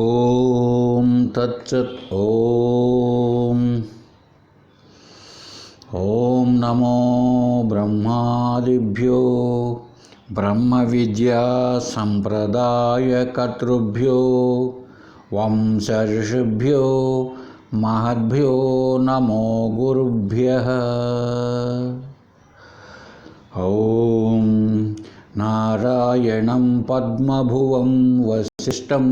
ఓం తత్సత్. ఓం నమో బ్రహ్మాదిభ్యో బ్రహ్మ విద్యా సంప్రదాయకర్తృభ్యో వంశ ఋషిభ్యో మహద్భ్యో నమో గురుభ్యః. ఓం నారాయణం పద్మభువం వసిష్ఠం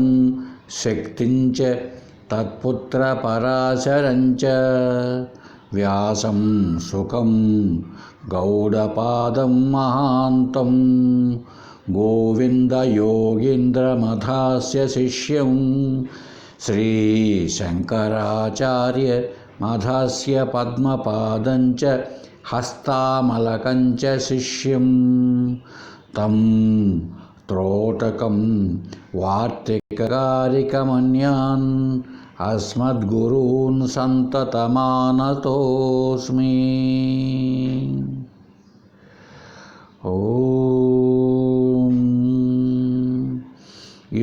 శక్తిం చ తత్పుత్ర పరాశరం చ వ్యాసం సుఖం గౌడపాదం మహాంతం గోవిందయోగీంద్రమథాస్య శిష్యం శ్రీశంకరాచార్య మథాస్య పద్మపాదం చ హస్తామలకం చ శిష్యం తం త్రోటకం వార్తికారికమన్యాన్ అస్మద్గురూన్ సంతతమానతోస్మి. ఓం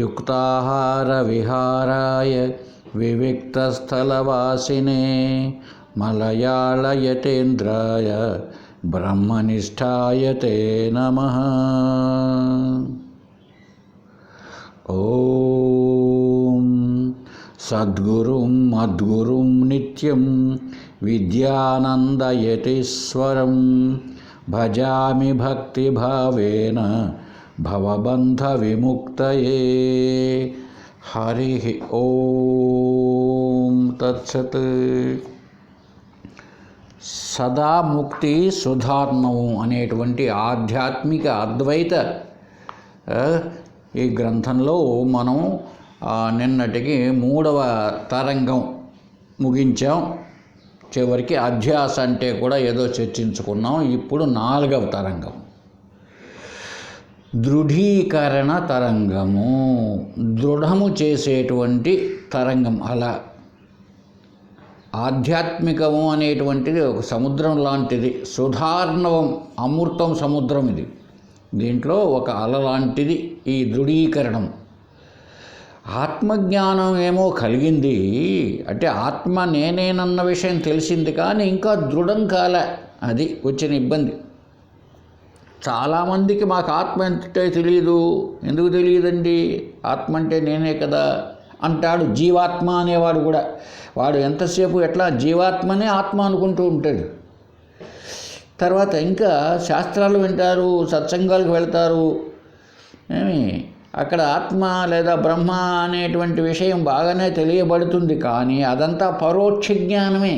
యుక్తాహార విహారాయ వివిక్తస్థలవాసినే మలయాళయతేంద్రాయ బ్రహ్మనిష్ఠాయ తే నమః. ఓం సద్గురుం మద్గురుం నిత్యం విద్యానందయతీశ్వరం భజామి భక్తిభావేన భవబంధ విముక్తయే. హరి ఓం తత్సత్. సదాముక్తి సుధార్ణవం అనేటువంటి ఆధ్యాత్మిక అద్వైత ఈ గ్రంథంలో మనం నిన్నటికి 3వ తరంగం ముగించాం. చివరికి అధ్యాస అంటే కూడా ఏదో చర్చించుకున్నాం. ఇప్పుడు 4వ తరంగం దృఢీకరణ తరంగము, దృఢము చేసేటువంటి తరంగం. అలా ఆధ్యాత్మికము అనేటువంటిది ఒక సముద్రం లాంటిది. సుధార్ణవం అమృతం సముద్రం ఇది. దీంట్లో ఒక అల లాంటిది ఈ దృఢీకరణం. ఆత్మజ్ఞానం ఏమో కలిగింది, అంటే ఆత్మ నేనేనన్న విషయం తెలిసింది, కానీ ఇంకా దృఢం కాలే. అది వచ్చిన ఇబ్బంది. చాలామందికి మాకు ఆత్మ అంటే తెలియదు. ఎందుకు తెలియదండి? ఆత్మ అంటే నేనే కదా అంటాడు జీవాత్మ అనేవాడు కూడా. వాడు ఎంతసేపు ఎట్లా జీవాత్మనే ఆత్మ అనుకుంటూ ఉంటాడు. తర్వాత ఇంకా శాస్త్రాలు వింటారు, సత్సంగాలకు వెళ్తారు. అక్కడ ఆత్మ లేదా బ్రహ్మ అనేటువంటి విషయం బాగానే తెలియబడుతుంది, కానీ అదంతా పరోక్ష జ్ఞానమే.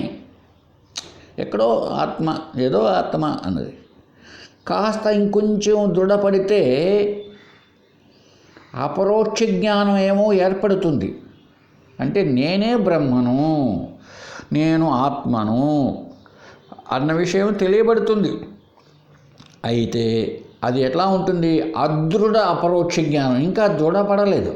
ఎక్కడో ఆత్మ, ఏదో ఆత్మ అన్నది. కాస్త ఇంకొంచెం దృఢపడితే అపరోక్ష జ్ఞానం ఏమో ఏర్పడుతుంది. అంటే నేనే బ్రహ్మను, నేను ఆత్మను అన్న విషయం తెలియబడుతుంది. అయితే అది ఎట్లా ఉంటుంది? అదృఢ అపరోక్ష జ్ఞానం, ఇంకా దృఢపడలేదు.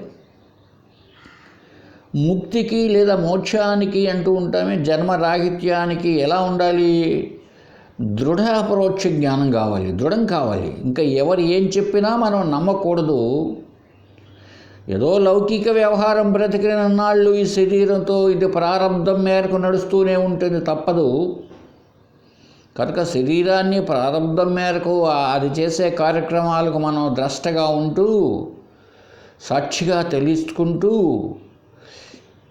ముక్తికి లేదా మోక్షానికి అంటూ ఉంటామే, జన్మరాహిత్యానికి ఎలా ఉండాలి? దృఢ అపరోక్ష జ్ఞానం కావాలి, దృఢం కావాలి. ఇంకా ఎవరు ఏం చెప్పినా మనం నమ్మకూడదు. ఏదో లౌకిక వ్యవహారం బ్రతికిన నాళ్ళు ఈ శరీరంతో ఇది ప్రారంధం మేరకు నడుస్తూనే ఉంటుంది, తప్పదు. కనుక శరీరాన్ని ప్రారంధం మేరకు అది చేసే కార్యక్రమాలకు మనం ద్రష్టగా ఉంటూ సాక్షిగా తెలుసుకుంటూ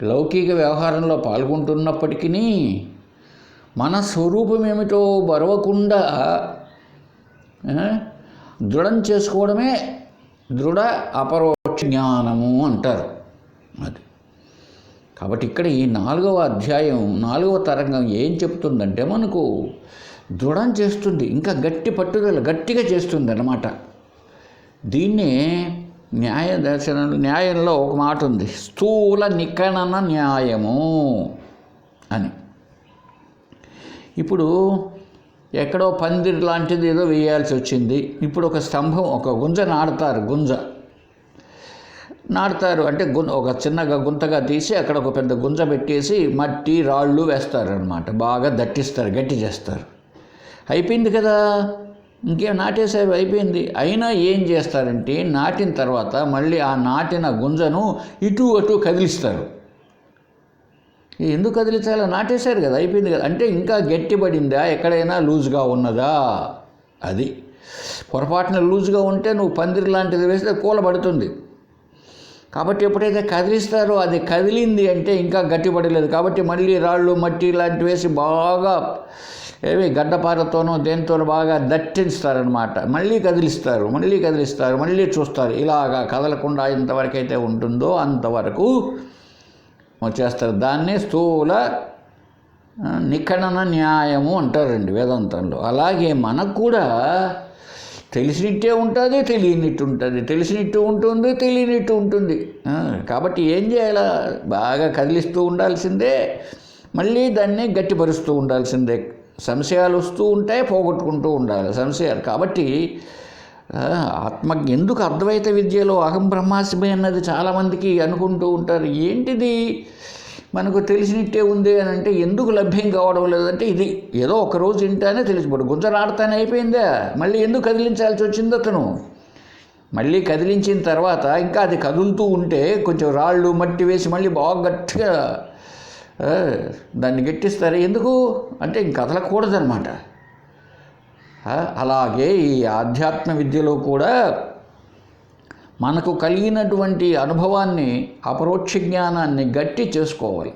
లౌకిక వ్యవహారంలో పాల్గొంటున్నప్పటికీ మన స్వరూపం ఏమిటో బరవకుండా దృఢం చేసుకోవడమే దృఢ అపరోక్ష జ్ఞానము అంటారు. అది కాబట్టి ఇక్కడ ఈ 4వ అధ్యాయం 4వ తరంగం ఏం చెప్తుందంటే మనకు దృఢం చేస్తుంది, ఇంకా గట్టి పట్టుదల గట్టిగా చేస్తుంది అన్నమాట. దీన్నే న్యాయ దర్శనంలో, న్యాయంలో ఒక మాట ఉంది, స్థూల నిఖనన న్యాయము అని. ఇప్పుడు ఎక్కడో పందిరి లాంటిది ఏదో వేయాల్సి వచ్చింది. ఇప్పుడు ఒక స్తంభం, ఒక గుంజ నాటుతారు. అంటే ఒక చిన్నగా గుంతగా తీసి అక్కడ ఒక పెద్ద గుంజ పెట్టేసి మట్టి రాళ్ళు వేస్తారనమాట. బాగా దట్టిస్తారు, గట్టి చేస్తారు. అయిపోయింది కదా. ఇంకేం నాటేసారు, అయిపోయింది. అయినా ఏం చేస్తారంటే నాటిన తర్వాత మళ్ళీ ఆ నాటిన గుంజను ఇటు అటు కదిలిస్తారు. ఎందుకు కదిలించాలో? నాటేశారు కదా, అయిపోయింది కదా. అంటే ఇంకా గట్టిపడిందా, ఎక్కడైనా లూజ్గా ఉన్నదా? అది పొరపాటున లూజ్గా ఉంటే నువ్వు పందిరి లాంటిది వేస్తే కూలబడుతుంది. కాబట్టి ఎప్పుడైతే కదిలిస్తారో అది కదిలింది అంటే ఇంకా గట్టిపడలేదు. కాబట్టి మళ్ళీ రాళ్ళు మట్టి లాంటివి వేసి బాగా గడ్డపారతోనో దేనితోనో బాగా దట్టిస్తారనమాట. మళ్ళీ కదిలిస్తారు, మళ్ళీ చూస్తారు. ఇలాగా కదలకుండా ఎంతవరకు అయితే ఉంటుందో అంతవరకు చేస్తారు. దాన్ని స్థూల నిఖనన న్యాయము అంటారండి వేదాంతంలో. అలాగే మనకు కూడా తెలిసినట్టే ఉంటుంది, తెలియనిట్టు ఉంటుంది, తెలిసినట్టు ఉంటుంది, తెలియనిట్టు ఉంటుంది. కాబట్టి ఏం చేయాలా? బాగా కదిలిస్తూ ఉండాల్సిందే, మళ్ళీ దాన్ని గట్టిపరుస్తూ ఉండాల్సిందే. సంశయాలు వస్తూ ఉంటాయి, పోగొట్టుకుంటూ ఉండాలి సంశయాలు. కాబట్టి ఎందుకు అద్వైత విద్యలో అహం బ్రహ్మాస్మి అన్నది చాలామందికి అనుకుంటూ ఉంటారు. ఏంటిది మనకు తెలిసినట్టే ఉంది అని అంటే ఎందుకు లభ్యం కావడం లేదంటే ఇది ఏదో ఒకరోజు వింటానే తెలిసిపోడు. గుంజరాడతానే అయిపోయిందా, మళ్ళీ ఎందుకు కదిలించాల్సి వచ్చింది అతను? మళ్ళీ కదిలించిన తర్వాత ఇంకా అది కదులుతూ ఉంటే కొంచెం రాళ్ళు మట్టి వేసి మళ్ళీ బాగా గట్టిగా దాన్ని గట్టిస్తారు. ఎందుకు అంటే ఇంక కదలకూడదనమాట. అలాగే ఈ ఆధ్యాత్మ విద్యలో కూడా మనకు కలిగినటువంటి అనుభవాన్ని, అపరోక్ష జ్ఞానాన్ని గట్టి చేసుకోవాలి.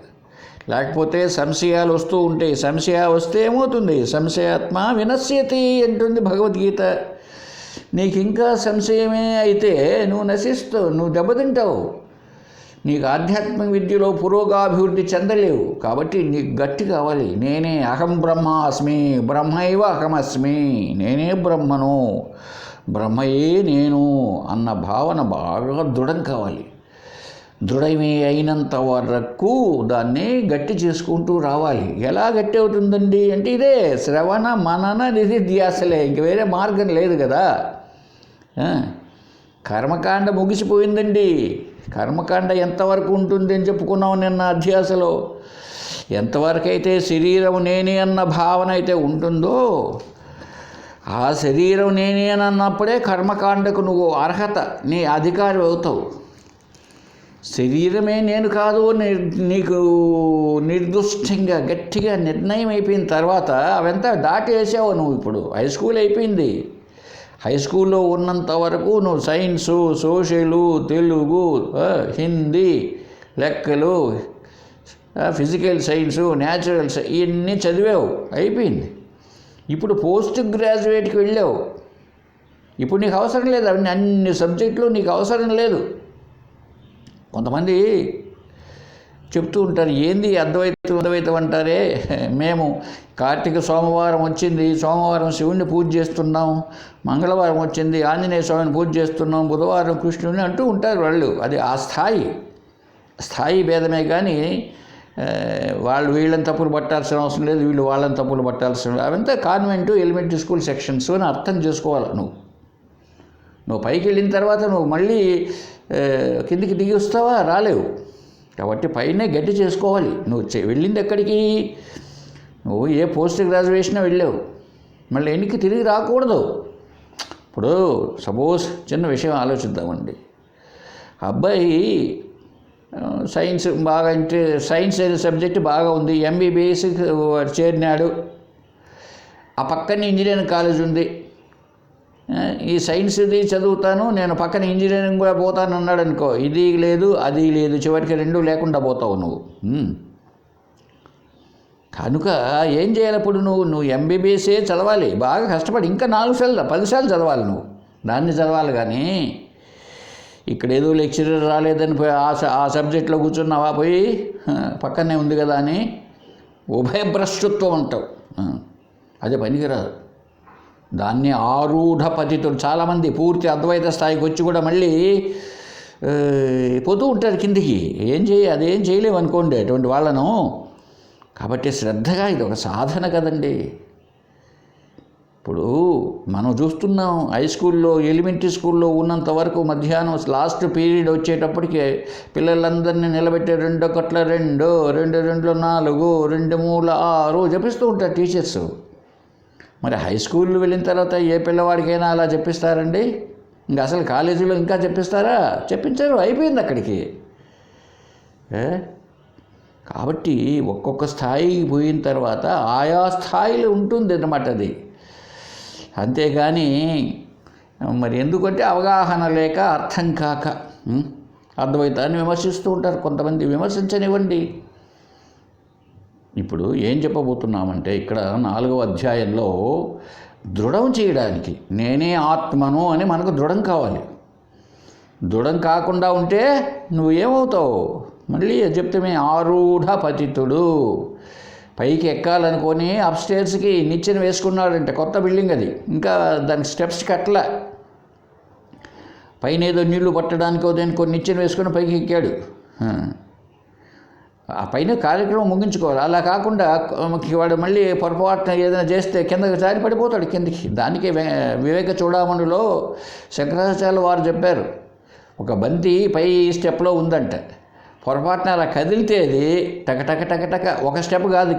లేకపోతే సంశయాలు వస్తూ ఉంటాయి. సంశయ వస్తే ఏమవుతుంది? సంశయాత్మ వినశ్యతి అంటుంది భగవద్గీత. నీకు ఇంకా సంశయమే అయితే నువ్వు నశిస్తావు, నువ్వు దెబ్బతింటావు. నీకు ఆధ్యాత్మిక విద్యలో పురోగాభివృద్ధి చెందలేవు. కాబట్టి నీకు గట్టి కావాలి. నేనే అహం బ్రహ్మాస్మి, బ్రహ్మైవ అహమస్మి, నేనే బ్రహ్మను, బ్రహ్మయే నేను అన్న భావన బాగా దృఢం కావాలి. దృఢమే అయినంత వరకు దాన్ని గట్టి చేసుకుంటూ రావాలి. ఎలా గట్టి అవుతుందండి అంటే ఇదే శ్రవణ మనన నిధిధ్యాసలే, ఇంక వేరే మార్గం లేదు కదా. కర్మకాండ ముగిసిపోయిందండి. కర్మకాండ ఎంతవరకు ఉంటుంది అని చెప్పుకున్నాం నిన్న అధ్యాసలో. ఎంతవరకు అయితే శరీరం నేనే అన్న భావన అయితే ఉంటుందో, ఆ శరీరం నేనే అని అన్నప్పుడే కర్మకాండకు నువ్వు అర్హత, నీ అధికారి అవుతావు. శరీరమే నేను కాదు నీకు నిర్దుష్టంగా గట్టిగా నిర్ణయం అయిపోయిన తర్వాత అవంతా దాటేసావు నువ్వు. ఇప్పుడు హై స్కూల్ అయిపోయింది. హై స్కూల్లో ఉన్నంత వరకు నువ్వు సైన్సు, సోషలు, తెలుగు, హిందీ, లెక్కలు, ఫిజికల్ సైన్సు, న్యాచురల్ సైన్స్ ఇవన్నీ చదివావు, అయిపోయింది. ఇప్పుడు పోస్ట్ గ్రాడ్యుయేట్కి వెళ్ళావు. ఇప్పుడు నీకు అవసరం లేదు, అన్ని సబ్జెక్టులు నీకు అవసరం లేదు. కొంతమంది చెప్తూ ఉంటారు, ఏంది అద్వైతం అంటారే, మేము కార్తీక సోమవారం వచ్చింది, సోమవారం శివుణ్ణి పూజ చేస్తున్నాం, మంగళవారం వచ్చింది ఆంజనేయ స్వామిని పూజ చేస్తున్నాం, బుధవారం కృష్ణుని అంటూ ఉంటారు వాళ్ళు. అది ఆ స్థాయి భేదమే కానీ వాళ్ళు వీళ్ళని తప్పులు పట్టాల్సిన అవసరం లేదు, వీళ్ళు వాళ్ళని తప్పులు పట్టాల్సిన లేదు. అవంతా కాన్వెంటు, ఎలిమెంటరీ స్కూల్ సెక్షన్స్ అని అర్థం చేసుకోవాలి. నువ్వు పైకి వెళ్ళిన తర్వాత నువ్వు మళ్ళీ కిందికి దిగి వస్తావా? రాలేవు. కాబట్టి పైనే గట్టి చేసుకోవాలి. నువ్వు వెళ్ళింది ఎక్కడికి? నువ్వు ఏ పోస్ట్ గ్రాడ్యుయేషన్ వెళ్ళావు, మళ్ళీ ఎన్నికి తిరిగి రాకూడదు. ఇప్పుడు సపోజ్ చిన్న విషయం ఆలోచిద్దామండి. అబ్బాయి సైన్స్ బాగా సైన్స్ అనే సబ్జెక్ట్ బాగా ఉంది, ఎంబీబీఎస్ చేరినాడు. ఆ పక్కనే ఇంజనీరింగ్ కాలేజ్ ఉంది. ఈ సైన్స్ది చదువుతాను నేను, పక్కన ఇంజనీరింగ్ కూడా పోతాను అన్నాడు అనుకో, ఇది లేదు అది లేదు, చివరికి రెండు లేకుండా పోతావు నువ్వు. కనుక ఏం చేయాలి ఇప్పుడు? నువ్వు ఎంబీబీఎస్ఏ చదవాలి, బాగా కష్టపడి ఇంకా 4 సార్లు 10 సార్లు చదవాలి. నువ్వు దాన్ని చదవాలి. కానీ ఇక్కడ ఏదో లెక్చరర్ రాలేదని పోయి ఆ సబ్జెక్ట్లో కూర్చున్నావా, పోయి పక్కనే ఉంది కదా అని ఉభయభ్రష్టత్వం అంటావు. అదే పనికిరాదు. దాన్ని ఆరూఢ పతితులు చాలామంది పూర్తి అద్వైత స్థాయికి వచ్చి కూడా మళ్ళీ పోతూ ఉంటారు కిందికి. అదేం చేయలేము అనుకోండి అటువంటి వాళ్ళను. కాబట్టి శ్రద్ధగా, ఇది ఒక సాధన కదండి. ఇప్పుడు మనం చూస్తున్నాం, హై స్కూల్లో, ఎలిమెంటరీ స్కూల్లో ఉన్నంత వరకు మధ్యాహ్నం లాస్ట్ పీరియడ్ వచ్చేటప్పటికి పిల్లలందరినీ నిలబెట్టి 2 1 2 2 2 4 2 3 6 జపిస్తూ ఉంటారు టీచర్స్. మరి హై స్కూల్లో వెళ్ళిన తర్వాత ఏ పిల్లవాడికైనా అలా చెప్పిస్తారండి? ఇంకా అసలు కాలేజీలో ఇంకా చెప్పిస్తారా? చెప్పించారు, అయిపోయింది అక్కడికి. కాబట్టి ఒక్కొక్క స్థాయికి పోయిన తర్వాత ఆయా స్థాయిలో ఉంటుంది అన్నమాట అది. అంతేగాని మరి ఎందుకంటే అవగాహన లేక, అర్థం కాక అద్వైతాన్ని విమర్శిస్తూ ఉంటారు కొంతమంది. విమర్శించనివ్వండి. ఇప్పుడు ఏం చెప్పబోతున్నామంటే ఇక్కడ 4వ అధ్యాయంలో దృఢం చేయడానికి నేనే ఆత్మను అని మనకు దృఢం కావాలి. దృఢం కాకుండా ఉంటే నువ్వు ఏమవుతావు? మళ్ళీ చెప్తే ఆరూఢ పతితుడు. పైకి ఎక్కాలనుకొని అప్స్టేర్స్కి నిచ్చెన వేసుకున్నాడంటే, కొత్త బిల్డింగ్ అది, ఇంకా దానికి స్టెప్స్ కట్టలే. పైన ఏదో నీళ్లు పట్టడానికో దేనికో నిచ్చెన వేసుకొని పైకి ఎక్కాడు. ఆ పైన కార్యక్రమం ముగించుకోవాలి. అలా కాకుండా వాడు మళ్ళీ పొరపాటున ఏదైనా చేస్తే కిందకి జారి పడిపోతాడు కిందికి. దానికే వివేక చూడామణిలో శంకరాచార్యులు వారు చెప్పారు, ఒక బంతి పై స్టెప్లో ఉందంట, పొరపాటున అలా కదిలితే అది టక టక టక టక ఒక స్టెప్ కాదు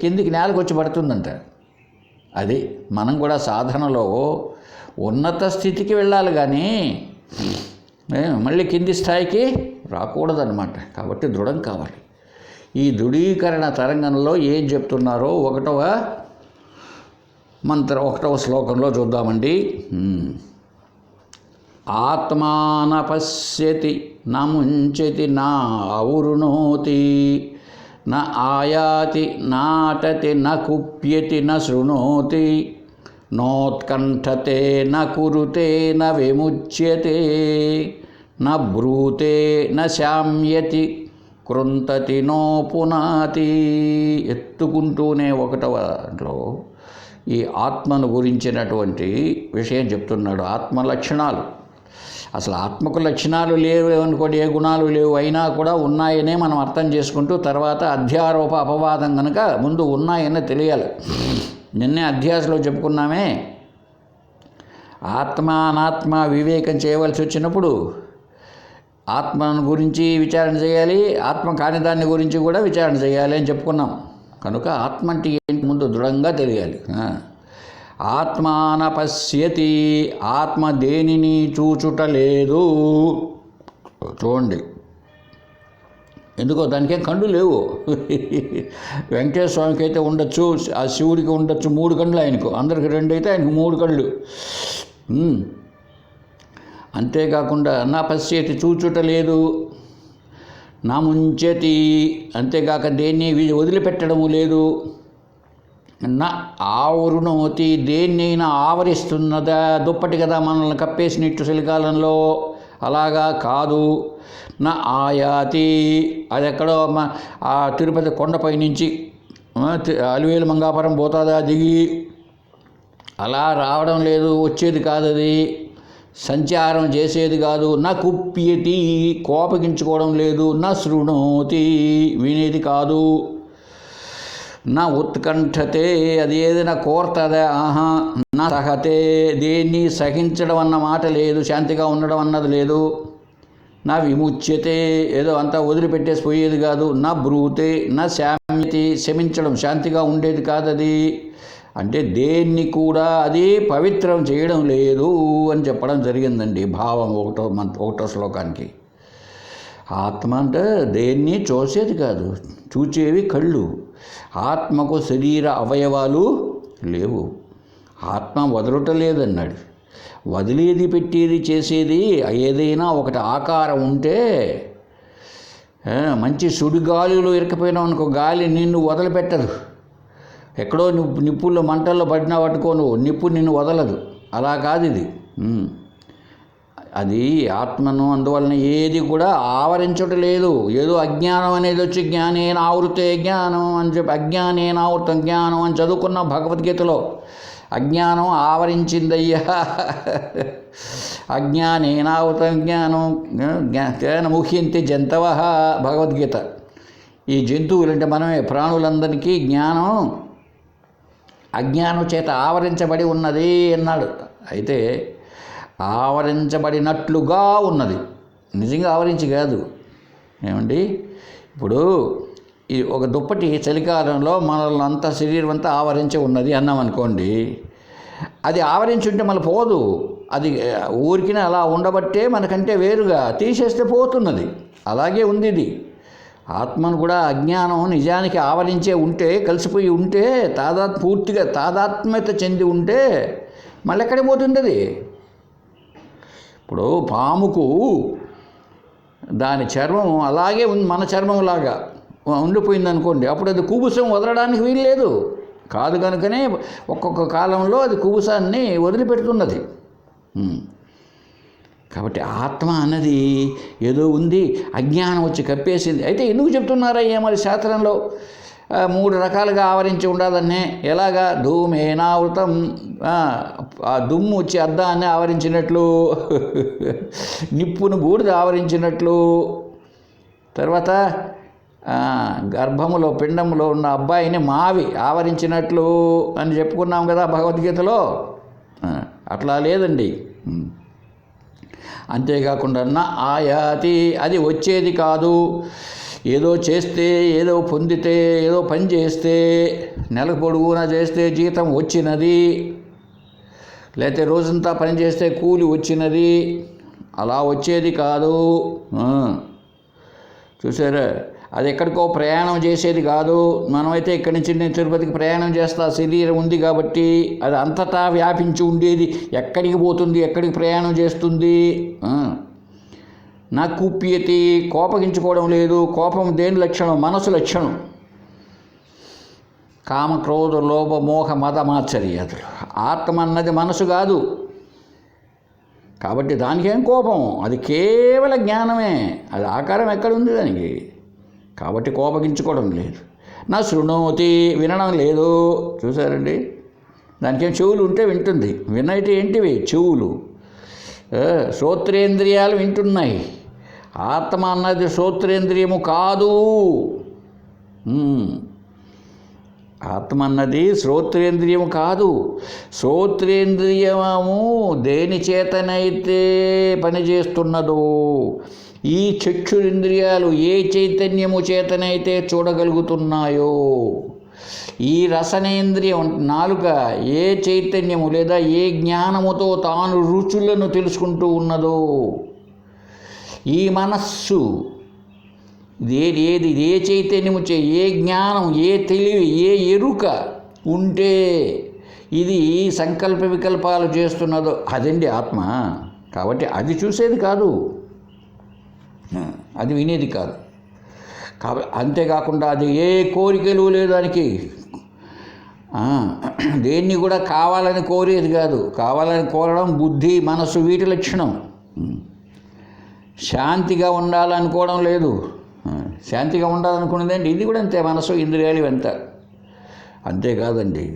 కిందికి నేలకు వచ్చి పడుతుందంట. అది మనం కూడా సాధనలో ఉన్నత స్థితికి వెళ్ళాలి కానీ మళ్ళీ కింది స్థాయికి రాకూడదన్నమాట. కాబట్టి దృఢం కావాలి. ఈ దృఢీకరణ తరంగంలో ఏం చెప్తున్నారో 1వ శ్లోకంలో చూద్దామండి. ఆత్మాన పశ్యతి న ముంచతి నా అవృణోతి న ఆయాతి నాటతి న కుప్యతి న శృణోతి నోత్కంఠతే న కురుతే న విముచ్యతే న బ్రూతే న శామ్యతి కృంతతి నో పునాతి. ఎత్తుకుంటూనే 1వలో ఈ ఆత్మను గురించినటువంటి విషయం చెప్తున్నాడు. ఆత్మ లక్షణాలు. అసలు ఆత్మకు లక్షణాలు లేవు అనుకోండి, ఏ గుణాలు లేవు, అయినా కూడా ఉన్నాయనే మనం అర్థం చేసుకుంటూ తర్వాత అధ్యారోప అపవాదం కనుక ముందు ఉన్నాయని తెలియాలి. నిన్నే అధ్యాసలో చెప్పుకున్నామే, ఆత్మ అనాత్మ వివేకం చేయవలసి వచ్చినప్పుడు ఆత్మను గురించి విచారణ చేయాలి, ఆత్మ కాని దాని గురించి కూడా విచారణ చేయాలి అని చెప్పుకున్నాం. కనుక ఆత్మ అంటే ఏంటి ముందు దృఢంగా తెలియాలి. ఆత్మాన పశ్యతి, ఆత్మ దేనిని చూచుట లేదు. చూడండి, ఎందుకో దానికేం కళ్ళు లేవు. వెంకటేశ్వర స్వామికి అయితే ఉండొచ్చు, ఆ శివుడికి ఉండొచ్చు 3 కళ్ళు, ఆయనకు అందరికి 2 అయితే ఆయనకు 3 కళ్ళు. అంతేకాకుండా నా పశ్యతి చూచుట లేదు, నా ముంచతి అంతేకాక దేన్ని వదిలిపెట్టడము లేదు, నా ఆవృణోతి దేన్నైనా ఆవరిస్తున్నదా, దుప్పటి కదా మనల్ని కప్పేసినట్టు చలికాలంలో అలాగా కాదు. నా ఆయాతి అది ఎక్కడో ఆ తిరుపతి కొండపై నుంచి అలివేలు మంగాపురం పోతుందా దిగి అలా రావడం లేదు, వచ్చేది కాదు, అది సంచారం చేసేది కాదు. నా కుప్యతి కోపగించుకోవడం లేదు, నా శృణోతి వినేది కాదు, నా ఉత్కంఠతే అది ఏదైనా కోరుతుందా, నా సహతే దేన్ని సహించడం అన్న మాట లేదు, శాంతిగా ఉండడం అన్నది లేదు. నా విముచ్యతే ఏదో అంతా వదిలిపెట్టేసి పోయేది కాదు. నా బ్రూతే నా శామ్యతి శమించడం శాంతిగా ఉండేది కాదు. అది అంటే దేన్ని కూడా అది పవిత్రం చేయడం లేదు అని చెప్పడం జరిగిందండి. భావం 1వ శ్లోకానికి. ఆత్మ అంటే దేన్ని చూసేది కాదు, చూచేవి కళ్ళు. ఆత్మకు శరీర అవయవాలు లేవు, ఆత్మ వదలటం లేదన్నాడు. వదిలేది పెట్టేది చేసేది ఏదైనా ఒకటి ఆకారం ఉంటే, మంచి సుడిగాలిలో ఇరకపోయినావు అనుకో, గాలి నిన్ను వదిలిపెట్టదు. ఎక్కడో నిప్పుల్లో మంటల్లో పడినా పట్టుకోను, నిప్పు నిన్ను వదలదు. అలా కాదు ఇది. అది ఆత్మను అందువలన ఏది కూడా ఆవరించటం లేదు. ఏదో అజ్ఞానం అనేది వచ్చి జ్ఞానేన ఆవృతే జ్ఞానం అని చెప్పి అజ్ఞానేన ఆవృతం జ్ఞానం అని చదువుకున్నాం భగవద్గీతలో. అజ్ఞానం ఆవరించిందయ్యా, అజ్ఞానేనావృతం జ్ఞానం తేన ముహ్యంతి జంతవ భగవద్గీత. ఈ జంతువులంటే మనమే, ప్రాణులందరికీ జ్ఞానం అజ్ఞానం చేత ఆవరించబడి ఉన్నది అన్నాడు. అయితే ఆవరించబడినట్లుగా ఉన్నది, నిజంగా ఆవరించి కాదు. ఏమండి, ఇప్పుడు ఈ ఒక దుప్పటి చలికాలంలో మనల్ని అంతా శరీరం అంతా ఆవరించి ఉన్నది అన్నాం అనుకోండి, అది ఆవరించి ఉంటే మళ్ళీ పోదు. అది ఊరికినే అలా ఉండబట్టే మనకంటే వేరుగా తీసేస్తే పోతున్నది. అలాగే ఉంది ఇది. ఆత్మను కూడా అజ్ఞానం నిజానికి ఆవరించే ఉంటే, కలిసిపోయి ఉంటే, పూర్తిగా తాదాత్మ్యత చెంది ఉంటే మళ్ళీ ఎక్కడికి పోతుంది అది? ఇప్పుడు పాముకు దాని చర్మం అలాగే ఉంది, మన చర్మంలాగా ఉండిపోయింది అనుకోండి, అప్పుడు అది కుబుసం వదలడానికి వీలు లేదు. కాదు కనుకనే ఒక్కొక్క కాలంలో అది కుబుసాన్ని వదిలిపెడుతున్నది. కాబట్టి ఆత్మ అన్నది ఏదో ఉంది, అజ్ఞానం వచ్చి కప్పేసింది. అయితే ఎందుకు చెప్తున్నారయ్యా మరి శాస్త్రంలో 3 రకాలుగా ఆవరించి ఉండాలనే? ఎలాగా? ధూమేనావృతం, ఆ దుమ్ము వచ్చి అద్దాన్ని ఆవరించినట్లు, నిప్పును బూడిద ఆవరించినట్లు, తర్వాత గర్భములో పిండములో ఉన్న అబ్బాయిని మావి ఆవరించినట్లు అని చెప్పుకున్నాం కదా భగవద్గీతలో. అట్లా లేదండి. అంతేకాకుండా నా ఆయాతి, అది వచ్చేది కాదు. ఏదో చేస్తే, ఏదో పొందితే, ఏదో పని చేస్తే, నెలకు పొడుగునా చేస్తే జీతం వచ్చినది, లేకపోతే రోజంతా పని చేస్తే కూలి వచ్చినది, అలా వచ్చేది కాదు. చూసారా? అది ఎక్కడికో ప్రయాణం చేసేది కాదు. మనమైతే ఇక్కడి నుంచి నేను తిరుపతికి ప్రయాణం చేస్తా, శరీరం ఉంది కాబట్టి. అది అంతటా వ్యాపించి ఉండేది. ఎక్కడికి పోతుంది, ఎక్కడికి ప్రయాణం చేస్తుంది? నా కుప్యతి, కోపగించుకోవడం లేదు. కోపం దేని లక్షణం? మనసు లక్షణం. కామ, క్రోధ, లోభ, మోహ, మద, మాత్సర్యాదులు. ఆత్మ అన్నది మనసు కాదు కాబట్టి దానికేం కోపం? అది కేవల జ్ఞానమే. అది ఆకారం ఎక్కడుంది దానికి? కాబట్టి కోపగించుకోవడం లేదు. నా శృణోతి, వినడం లేదు. చూసారండి? దానికేం చెవులు ఉంటే వింటుంది. వినైతే ఏంటివి? చెవులు. శ్రోత్రేంద్రియాలు వింటున్నాయి. ఆత్మ అన్నది శ్రోత్రేంద్రియము కాదు. ఆత్మ అన్నది శ్రోత్రేంద్రియము కాదు. శ్రోత్రేంద్రియము దేని చేతనైతే పనిచేస్తున్నదో, ఈ చక్షురింద్రియాలు ఏ చైతన్యము చేతనైతే చూడగలుగుతున్నాయో, ఈ రసనేంద్రియం నాలుక ఏ చైతన్యము లేదా ఏ జ్ఞానముతో తాను రుచులను తెలుసుకుంటూ ఉన్నదో, ఈ మనస్సు ఏది ఏ చైతన్యము ఏ జ్ఞానం, ఏ తెలివి, ఏ ఎరుక ఉంటే ఇది సంకల్ప వికల్పాలు చేస్తున్నదో అదండి ఆత్మ. కాబట్టి అది చూసేది కాదు, అది వినేది కాదు. కాబట్టి అంతేకాకుండా అది ఏ కోరికలు లేదు దానికి. దేన్ని కూడా కావాలని కోరేది కాదు. కావాలని కోరడం బుద్ధి, మనసు, వీటి లక్షణం. శాంతిగా ఉండాలనుకోవడం లేదు. శాంతిగా ఉండాలనుకునేదండి ఇది కూడా అంతే. మనసు, ఇంద్రియాలు ఇవంత అంతేకాదండి.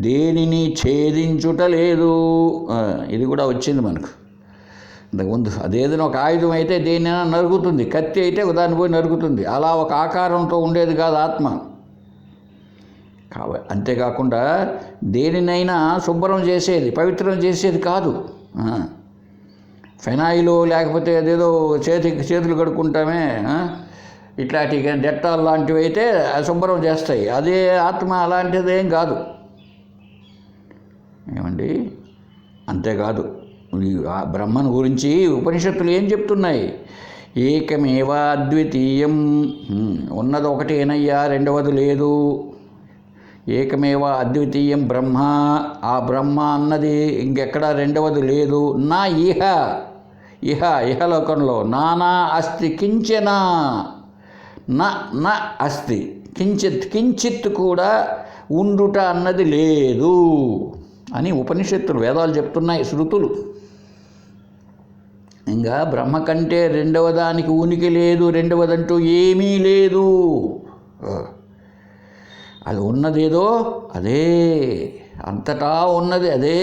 దేనిని ఛేదించుట లేదు. ఇది కూడా వచ్చింది మనకు ఇంతకుముందు. అదేదైనా ఒక ఆయుధం అయితే దేన్నైనా నరుగుతుంది. కత్తి అయితే దాన్ని పోయి నరుగుతుంది. అలా ఒక ఆకారంతో ఉండేది కాదు ఆత్మ. అంతేకాకుండా దేనినైనా శుభ్రం చేసేది, పవిత్రం చేసేది కాదు. ఫెనాయిలు లేకపోతే అదేదో చేతులు కడుక్కుంటామే, ఇట్లాంటి డెట్టాల్ లాంటివి అయితే శుభ్రం చేస్తాయి. అదే ఆత్మ అలాంటిదేం కాదు ఏమండి. అంతేకాదు, బ్రహ్మను గురించి ఉపనిషత్తులు ఏం చెప్తున్నాయి? ఏకమేవ అద్వితీయం, ఉన్నది ఒకటేనయ్యా, రెండవది లేదు. ఏకమేవ అద్వితీయం బ్రహ్మ, ఆ బ్రహ్మ అన్నది ఇంకెక్కడా రెండవది లేదు. నా ఇహలోకంలో నానా అస్తి కించన, నా అస్తి కించిత్ కూడా ఉండుట అన్నది లేదు అని ఉపనిషత్తులు, వేదాలు చెప్తున్నాయి, శృతులు. ఇంకా బ్రహ్మ కంటే రెండవ దానికి ఉనికి లేదు, రెండవదంటూ ఏమీ లేదు. అది ఉన్నదేదో అదే, అంతటా ఉన్నది అదే.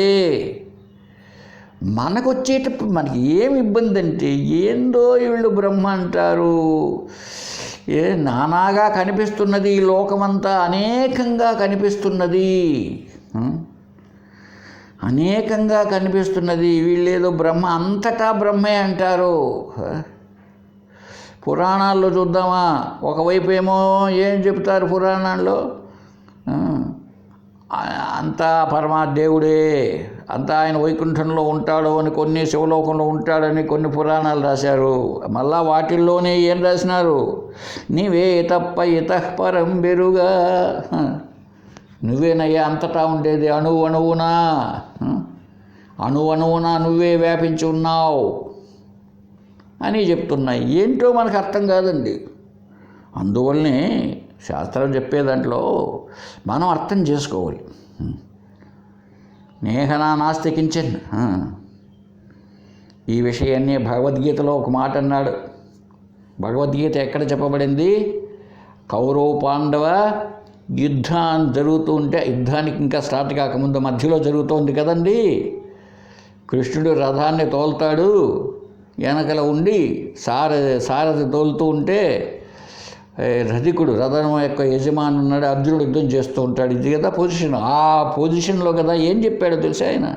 మనకొచ్చేటప్పుడు మనకి ఏమి ఇబ్బంది అంటే, ఏందో వీళ్ళు బ్రహ్మ అంటారు, నానాగా కనిపిస్తున్నది ఈ లోకమంతా, అనేకంగా కనిపిస్తున్నది, అనేకంగా కనిపిస్తున్నది. వీళ్ళేదో బ్రహ్మ, అంతటా బ్రహ్మే అంటారు. పురాణాల్లో చూద్దామా, ఒకవైపు ఏమో ఏం చెప్తారు పురాణాల్లో, అంతా పరమాదేవుడే, అంతా ఆయన వైకుంఠంలో ఉంటాడు అని, కొన్ని శివలోకంలో ఉంటాడని కొన్ని పురాణాలు రాశారు. మళ్ళా వాటిల్లోనే ఏం రాసినారు? నీవే తప్ప ఇతఃపరం బెరుగా, నువ్వేనయ్యా అంతటా ఉండేది, అణువునా నువ్వే వ్యాపించి ఉన్నావు అని చెప్తున్నాయి. ఏంటో మనకు అర్థం కాదండి. అందువల్లనే శాస్త్రం చెప్పే దాంట్లో మనం అర్థం చేసుకోవాలి. నేహనా నాస్తి కించన్, ఈ విషయాన్ని భగవద్గీతలో ఒక మాట అన్నాడు. భగవద్గీత ఎక్కడ చెప్పబడింది? కౌరవ పాండవ యుద్ధం జరుగుతూ ఉంటే, యుద్ధానికి ఇంకా స్టార్ట్ కాకముందు మధ్యలో జరుగుతోంది కదండి. కృష్ణుడు రథాన్ని తోలుతాడు, వెనకల ఉండి సారథి తోలుతూ ఉంటే రథికుడు, రథం యొక్క యజమాని ఉన్నాడు, అర్జునుడు యుద్ధం చేస్తూ ఉంటాడు. ఇది కదా పొజిషన్. ఆ పొజిషన్లో కదా ఏం చెప్పాడో తెలిసి ఆయన,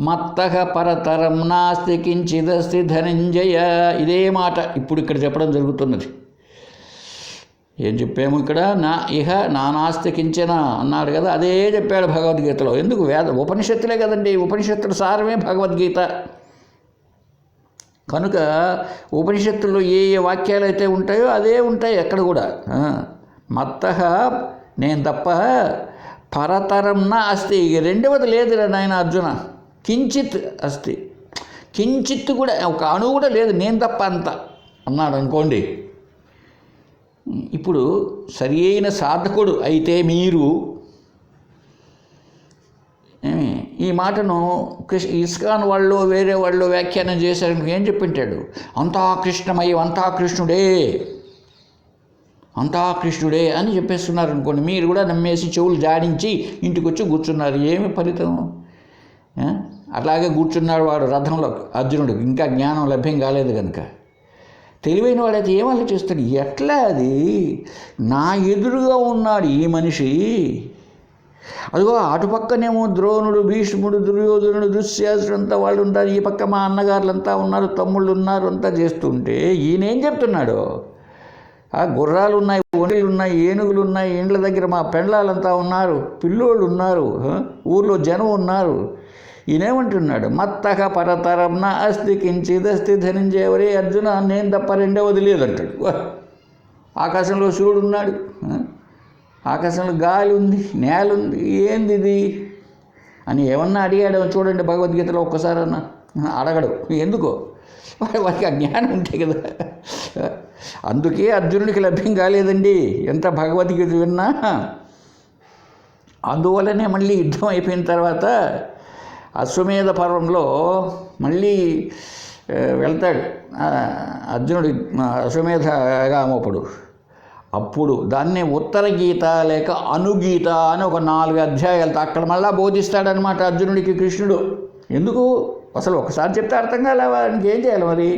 మత్తః పరతరం నాస్తి కించిదస్తి ధనంజయ, ఇదే మాట ఇప్పుడు ఇక్కడ చెప్పడం జరుగుతున్నది. ఏం చెప్పాము ఇక్కడ? నానాస్తి కించన అన్నాడు కదా, అదే చెప్పాడు భగవద్గీతలో. ఎందుకు? ఉపనిషత్తులే కదండి, ఉపనిషత్తుల సారమే భగవద్గీత. కనుక ఉపనిషత్తుల్లో ఏ వాక్యాలు అయితే ఉంటాయో అదే ఉంటాయి ఎక్కడ కూడా. మత్తః నేను తప్ప, పరతరం నా అస్తి, రెండవది లేదు నాయన అర్జున, కించిత్ అస్తి, కించిత్ కూడా ఒక అణువు కూడా లేదు, నేను తప్ప అంత అన్నాడు అనుకోండి. ఇప్పుడు సరి అయిన సాధకుడు అయితే మీరు ఈ మాటను ఇస్కాన్ వాళ్ళు వేరే వాళ్ళు వ్యాఖ్యానం చేశారని ఏం చెప్పింటాడు? అంతా కృష్ణమయం, అంతా కృష్ణుడే అని చెప్పేస్తున్నారు అనుకోండి. మీరు కూడా నమ్మేసి చెవులు జాడించి ఇంటికి వచ్చి కూర్చున్నారు. ఏమి ఫలితం? అట్లాగే కూర్చున్నాడు వాడు రథంలో, అర్జునుడు, ఇంకా జ్ఞానం లభ్యం కాలేదు కనుక. తెలివైన వాడైతే ఏం ఆలోచిస్తాడు? ఎట్లా అది నా ఎదురుగా ఉన్నాడు ఈ మనిషి, అదిగో అటుపక్కనేమో ద్రోణుడు, భీష్ముడు, దుర్యోధనుడు, దుశ్శాసుడు అంతా వాళ్ళు ఉంటారు, ఈ పక్క మా అన్నగారులంతా ఉన్నారు, తమ్ముళ్ళు ఉన్నారు, అంతా చేస్తుంటే ఈయనేం చెప్తున్నాడు? గుర్రాలు ఉన్నాయి, ఒంటెలు ఉన్నాయి, ఏనుగులు ఉన్నాయి, ఇండ్ల దగ్గర మా పెండ్లాలంతా ఉన్నారు, పిల్లోళ్ళు ఉన్నారు, ఊర్లో జనం ఉన్నారు. ఈయనేమంటున్నాడు? మత్తః పరతరం నా అస్తి కించిదస్తి ధనంజయ, అర్జున నేను తప్ప రెండవది లేదంటాడు. ఆకాశంలో సూర్యుడు ఉన్నాడు, ఆకాశంలో గాలి ఉంది, నేల ఉంది, ఏంది ఇది అని ఏమన్నా అడిగాడు చూడండి భగవద్గీతలో ఒక్కసారి అన్న. అడగడు. ఎందుకో? వారికి ఆ జ్ఞానం ఉంటే కదా. అందుకే అర్జునుడికి లభ్యం కాలేదండి ఎంత భగవద్గీత విన్నా. అందువల్లనే మళ్ళీ యుద్ధం అయిపోయిన తర్వాత అశ్వమేధ పర్వంలో మళ్ళీ వెళ్తాడు అర్జునుడు అశ్వమేధగామప్పుడు. అప్పుడు దాన్నే ఉత్తర గీత లేక అనుగీత అని ఒక 4 అధ్యాయాలతో అక్కడ మళ్ళా బోధిస్తాడనమాట అర్జునుడికి కృష్ణుడు. ఎందుకు? అసలు ఒకసారి చెప్తే అర్థం కాలే, ఇంకేం చేయాలి మరి?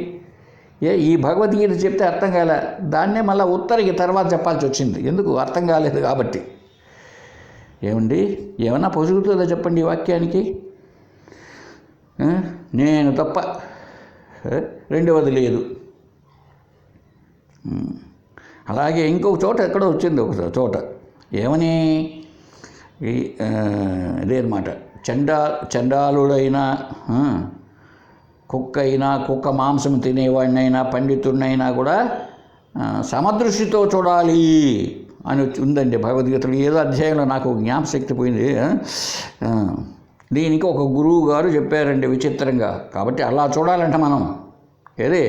ఈ భగవద్గీత చెప్తే అర్థం కాలే, దాన్నే మళ్ళీ ఉత్తరకి తర్వాత చెప్పాల్సి వచ్చింది. ఎందుకు? అర్థం కాలేదు కాబట్టి. ఏమండి, ఏమన్నా పొసుగుతుందో చెప్పండి ఈ వాక్యానికి? నేను తప్ప రెండవది లేదు. అలాగే ఇంకొక చోట ఎక్కడో వచ్చింది, ఒక చోట ఏమని, ఇదేనమాట, చండాలుడైనా, కుక్క అయినా, కుక్క మాంసం తినేవాడినైనా, పండితుడినైనా కూడా సమదృష్టితో చూడాలి అని ఉందండి భగవద్గీతలో. ఏదో అధ్యాయంలో నాకు జ్ఞాపశక్తి పోయింది. దీనికి ఒక గురువు గారు చెప్పారండి విచిత్రంగా. కాబట్టి అలా చూడాలంట మనం, ఏదే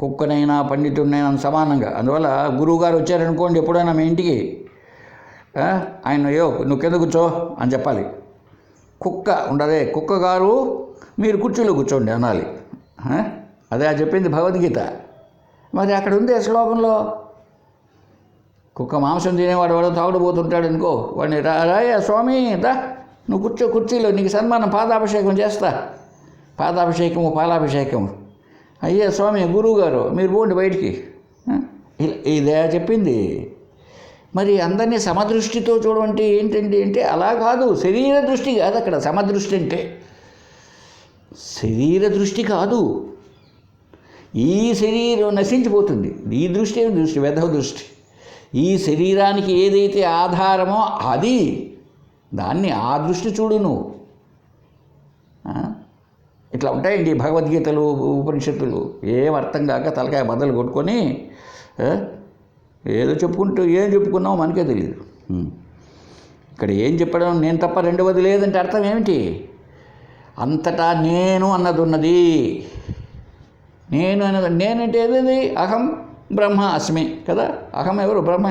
కుక్కనైనా పండితుడినైనా సమానంగా. అందువల్ల గురువుగారు వచ్చారనుకోండి ఎప్పుడైనా మీ ఇంటికి, ఆయన నువ్వు కింద కూర్చో అని చెప్పాలి. కుక్క ఉండదే, కుక్క గారు మీరు కుర్చీలో కూర్చోండి అనాలి. అదే చెప్పింది భగవద్గీత. మరి అక్కడ ఉంది ఆ శ్లోకంలో. కుక్క మాంసం తినేవాడు వాడు తాగుడుపోతుంటాడు అనుకో, వాడిని రాయ స్వామి దా నువ్వు కూర్చో కుర్చీలో, నీకు సన్మానం, పాదాభిషేకం చేస్తా, పాదాభిషేకము పాలాభిషేకము. అయ్యా స్వామి గురువుగారు మీరు పోండి బయటికి, ఇదే చెప్పింది. మరి అందరినీ సమదృష్టితో చూడమంటే ఏంటండి అంటే అలా కాదు, శరీర దృష్టి కాదు అక్కడ సమదృష్టి అంటే. శరీర దృష్టి కాదు, ఈ శరీరం నశించిపోతుంది. ఈ దృష్టి ఏమి దృష్టి? వెధవ దృష్టి. ఈ శరీరానికి ఏదైతే ఆధారమో అది దాన్ని ఆ దృష్టి చూడు నువ్వు. ఇట్లా ఉంటాయండి భగవద్గీతలు, ఉపనిషత్తులు. ఏం అర్థం కాక తలకాయ బద్దలు కొట్టుకొని ఏదో చెప్పుకుంటూ ఏం చెప్పుకున్నావు మనకే తెలియదు. ఇక్కడ ఏం చెప్పడం, నేను తప్ప రెండవది లేదంటే అర్థం ఏమిటి? అంతటా నేను అన్నది ఉన్నది. నేను అన్నది, నేనంటే ఏది? అహం బ్రహ్మ అస్మి కదా. అహం ఎవరు? బ్రహ్మ.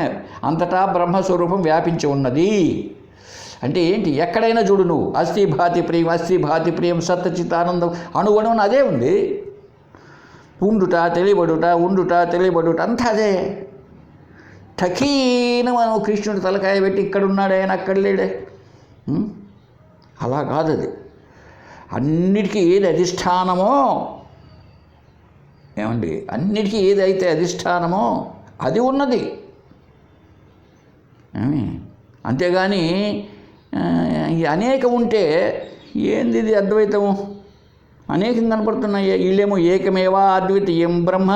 అంతటా బ్రహ్మస్వరూపం వ్యాపించి ఉన్నది. అంటే ఏంటి? ఎక్కడైనా చూడు నువ్వు, అస్థి భాతి ప్రియం, అస్థి భాతి ప్రియం, సత్చితానందం, అణువణువున అదే ఉంది. ఉండుట తెలియబడుట, ఉండుట తెలియబడుట అంతా అదే. టకీన మనం కృష్ణుడు తలకాయ పెట్టి ఇక్కడున్నాడే ఆయన అక్కడ లేడే, అలా కాదు. అది అన్నిటికీ ఏది అధిష్టానమో, ఏమండి, అన్నిటికీ ఏదైతే అధిష్టానమో అది ఉన్నది. అంతేగాని ఈ అనేకం ఉంటే ఏంది ఇది అద్వైతము? అనేకం కనపడుతున్నాయి. వీళ్ళేమో ఏకమేవా అద్వితీయం బ్రహ్మ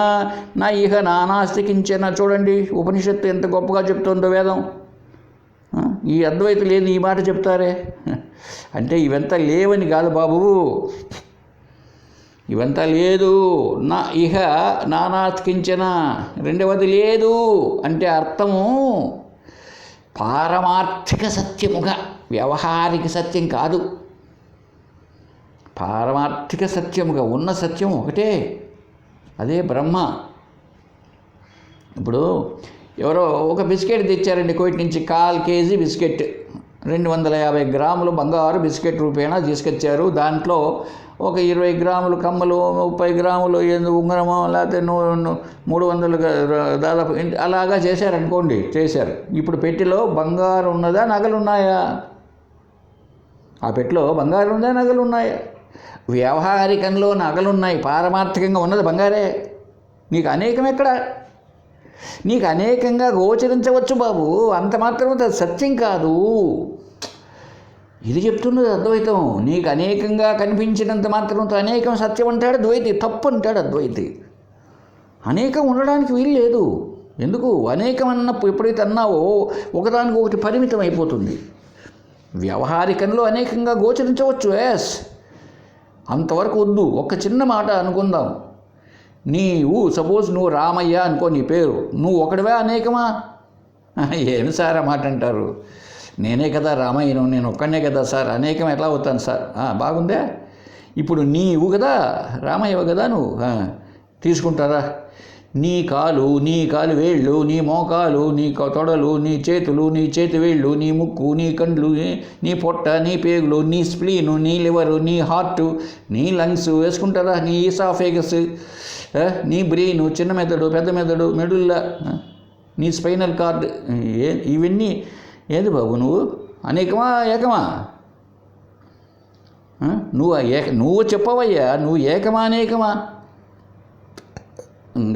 నా ఇహ నానాస్తి కించన. చూడండి ఉపనిషత్తు ఎంత గొప్పగా చెప్తుందో వేదం. ఈ అద్వైతం లేదు ఈ మాట చెప్తారే అంటే ఇవంతా లేవని కాదు బాబు, ఇవంతా లేదు. నా ఇహ నానాస్తి కించన, రెండవది లేదు అంటే అర్థము పారమార్థిక సత్యముగా, వ్యవహారిక సత్యం కాదు. పారమార్థిక సత్యముగా ఉన్న సత్యం ఒకటే, అదే బ్రహ్మ. ఇప్పుడు ఎవరో ఒక బిస్కెట్ తెచ్చారండి కోటి నుంచి, 1/4 కేజీ బిస్కెట్, 250 గ్రాములు బంగారు బిస్కెట్ రూపేణా తీసుకొచ్చారు. దాంట్లో ఒక 20 గ్రాములు కమ్మలు, 30 గ్రాములు ఉంగరమో, లేకపోతే 300 దాదాపు అలాగా చేశారనుకోండి. చేశారు. ఇప్పుడు పెట్టెలో బంగారు ఉన్నదా, నగలు ఉన్నాయా? ఆ పెట్టెలో బంగారు ఉందా, నగలు ఉన్నాయా? వ్యవహారికంలో నగలున్నాయి, పారమార్థికంగా ఉన్నది బంగారే. నీకు అనేకం ఎక్కడ? నీకు అనేకంగా గోచరించవచ్చు బాబు, అంత మాత్రం సత్యం కాదు. ఇది చెప్తున్నది అద్వైతం. నీకు అనేకంగా కనిపించినంత మాత్రంతో అనేకం సత్యం అంటాడు ద్వైతి, తప్పు అంటాడు అద్వైతి. అనేకం ఉండడానికి వీలు లేదు. ఎందుకు? అనేకం అన్నప్పుడు ఎప్పుడైతే అన్నావో ఒకదానికి ఒకటి పరిమితం అయిపోతుంది. వ్యవహారికంలో అనేకంగా గోచరించవచ్చు, ఎస్, అంతవరకు వద్దు. ఒక చిన్న మాట అనుకుందాం. సపోజ్ నువ్వు రామయ్య అనుకో నీ పేరు, నువ్వు ఒకటివే అనేకమా? ఏమి సార్ ఆ మాట అంటారు? నేనే కదా రామయ్యను, నేను ఒక్కనే కదా సార్, అనేకం ఎట్లా అవుతాను సార్? బాగుందే. ఇప్పుడు నీవు కదా రామయ్యవ కదా, నువ్వు తీసుకుంటారా? నీ కాలు వేళ్ళు, నీ మోకాలు, నీ తొడలు, నీ చేతులు, నీ చేతి వేళ్ళు, నీ ముక్కు, నీ కండ్లు, నీ పొట్ట, నీ పేగులు, నీ స్ప్లీను, నీ లివరు, నీ హార్టు, నీ లంగ్స్ వేసుకుంటారా? నీ ఈసాఫేగస్, నీ బ్రెయిన్, చిన్న మెదడు, పెద్ద మెదడు, మెడుల్ల, నీ స్పైనల్ కార్డ్, ఇవన్నీ ఏది బాబు నువ్వు? అనేకమా ఏకమా? నువ్వు చెప్పవయ్యా, నువ్వు ఏకమా అనేకమా?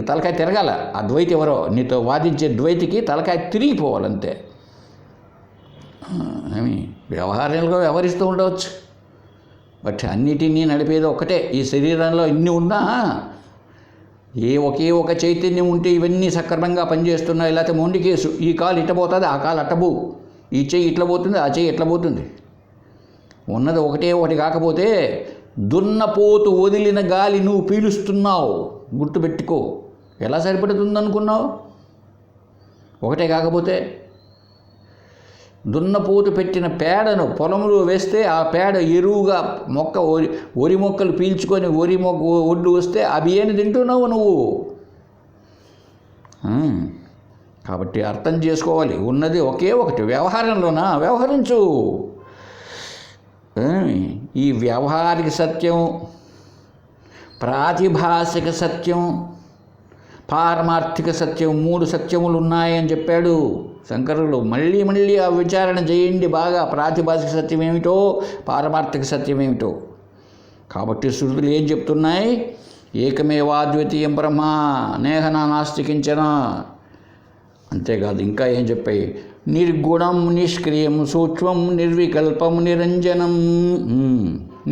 తలకాయ తిరగాల. అద్వైతి ఎవరో నీతో వాదించే ద్వైతికి తలకాయ తిరిగిపోవాలంతే. వ్యవహారంలో వ్యవహరిస్తూ ఉండవచ్చు, బట్ అన్నిటినీ నడిపేది ఒకటే. ఈ శరీరంలో ఇన్ని ఉన్నా ఒకే ఒక చైతన్యం ఉంటే ఇవన్నీ సక్రమంగా పనిచేస్తున్నాయి. లేకపోతే మొండి కేసు, ఈ కాలు ఇట్ట పోతుంది, ఆ కాలు అట్టబో, ఈ చెయ్యి ఇట్లా పోతుంది, ఆ చెయ్యి ఎట్లా పోతుంది. ఉన్నది ఒకటే ఒకటి కాకపోతే దున్నపోతు వదిలిన గాలి నువ్వు పీలుస్తున్నావు, గుర్తుపెట్టుకో. ఎలా సరిపడుతుంది అనుకున్నావు? ఒకటే కాకపోతే. దున్నపోతు పెట్టిన పేడను పొలంలో వేస్తే ఆ పేడ ఎరువుగా వరి మొక్కలు పీల్చుకొని వరి మొక్క ఒడ్డు వస్తే అవి ఏమి తింటున్నావు నువ్వు? కాబట్టి అర్థం చేసుకోవాలి, ఉన్నది ఒకే ఒకటి. వ్యవహారంలోనా వ్యవహరించు. ఈ వ్యవహారిక సత్యం, ప్రాతిభాసిక సత్యం, పారమార్థిక సత్యం, 3 సత్యములు ఉన్నాయని చెప్పాడు శంకరులు. మళ్ళీ ఆ విచారణ చేయండి బాగా. ప్రాతిభాసిక సత్యం ఏమిటో, పారమార్థిక సత్యం ఏమిటో. కాబట్టి శృతులు ఏం చెప్తున్నాయి? ఏకమేవాద్వితీయం బ్రహ్మ నేహన నాస్తి కించన. అంతేకాదు ఇంకా ఏం చెప్పాయి? నిర్గుణం నిష్క్రియం సూక్ష్మం నిర్వికల్పం నిరంజనం.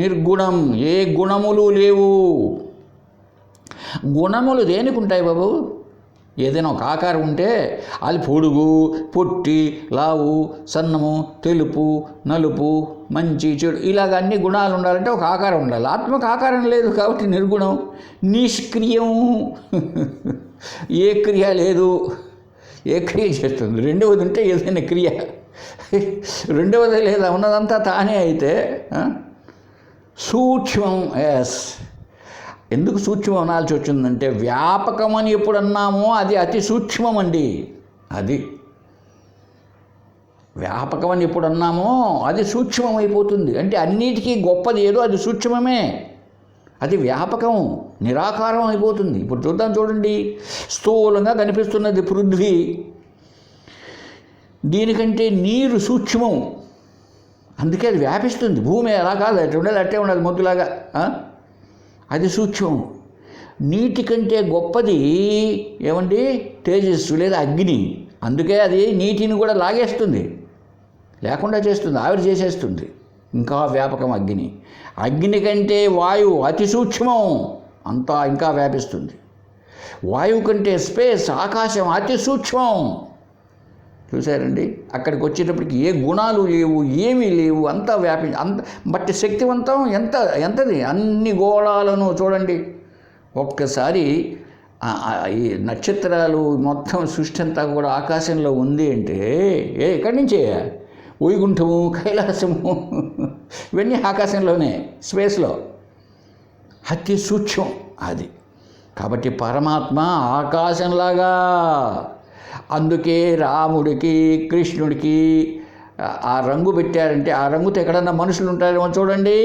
నిర్గుణం, ఏ గుణములు లేవు. గుణములు దేనికి ఉంటాయి బాబు? ఏదైనా ఒక ఆకారం ఉంటే అది పొడుగు, పొట్టి, లావు, సన్నము, తెలుపు, నలుపు, మంచి, చెడు ఇలాగ అన్ని గుణాలు ఉండాలంటే ఒక ఆకారం ఉండాలి. ఆత్మకు ఆకారం లేదు కాబట్టి నిర్గుణం, నిష్క్రియం. ఏ క్రియ లేదు, ఏ క్రియ చేస్తుంది. రెండవది ఉంటే ఏదైనా క్రియ, రెండవది లేదా, ఉన్నదంతా తానే అయితే సూక్ష్మం. ఎస్, ఎందుకు సూక్ష్మం అనాల్సి వచ్చిందంటే వ్యాపకం అని ఎప్పుడు అన్నామో అది అతి సూక్ష్మం అండి. అది వ్యాపకం అని ఎప్పుడు అన్నామో అది సూక్ష్మం అయిపోతుంది. అంటే అన్నిటికీ గొప్పది ఏదో అది సూక్ష్మమే, అది వ్యాపకం, నిరాకారం అయిపోతుంది. ఇప్పుడు చూద్దాం, చూడండి, స్థూలంగా కనిపిస్తున్నది పృథ్వీ, దీనికంటే నీరు సూక్ష్మం, అందుకే అది వ్యాపిస్తుంది. భూమి అలా కాదు, అట్లా ఉండదు, అట్టే ఉండదు మొద్దులాగా, అది సూక్ష్మం. నీటి కంటే గొప్పది ఏమండి, తేజస్సు లేదా అగ్ని, అందుకే అది నీటిని కూడా లాగేస్తుంది, లేకుండా చేస్తుంది, ఆవిరి చేసేస్తుంది. ఇంకా వ్యాపకం అగ్ని. అగ్ని కంటే వాయువు అతి సూక్ష్మం, అంతా ఇంకా వ్యాపిస్తుంది. వాయువు కంటే స్పేస్, ఆకాశం అతి సూక్ష్మం. చూశారండి, అక్కడికి వచ్చేటప్పటికి ఏ గుణాలు లేవు, ఏమీ లేవు, అంతా బట్టి శక్తివంతం ఎంతది, అన్ని గోళాలను చూడండి. ఒక్కసారి ఈ నక్షత్రాలు మొత్తం సృష్టి అంతా కూడా ఆకాశంలో ఉంది అంటే ఎక్కడి నుంచే, వైకుంఠము, కైలాసము, ఇవన్నీ ఆకాశంలోనే, స్పేస్లో, అతి సూక్ష్మం అది. కాబట్టి పరమాత్మ ఆకాశంలాగా. అందుకే రాముడికి, కృష్ణుడికి ఆ రంగు పెట్టారంటే ఆ రంగుతో ఎక్కడన్నా మనుషులు ఉంటారేమో చూడండి.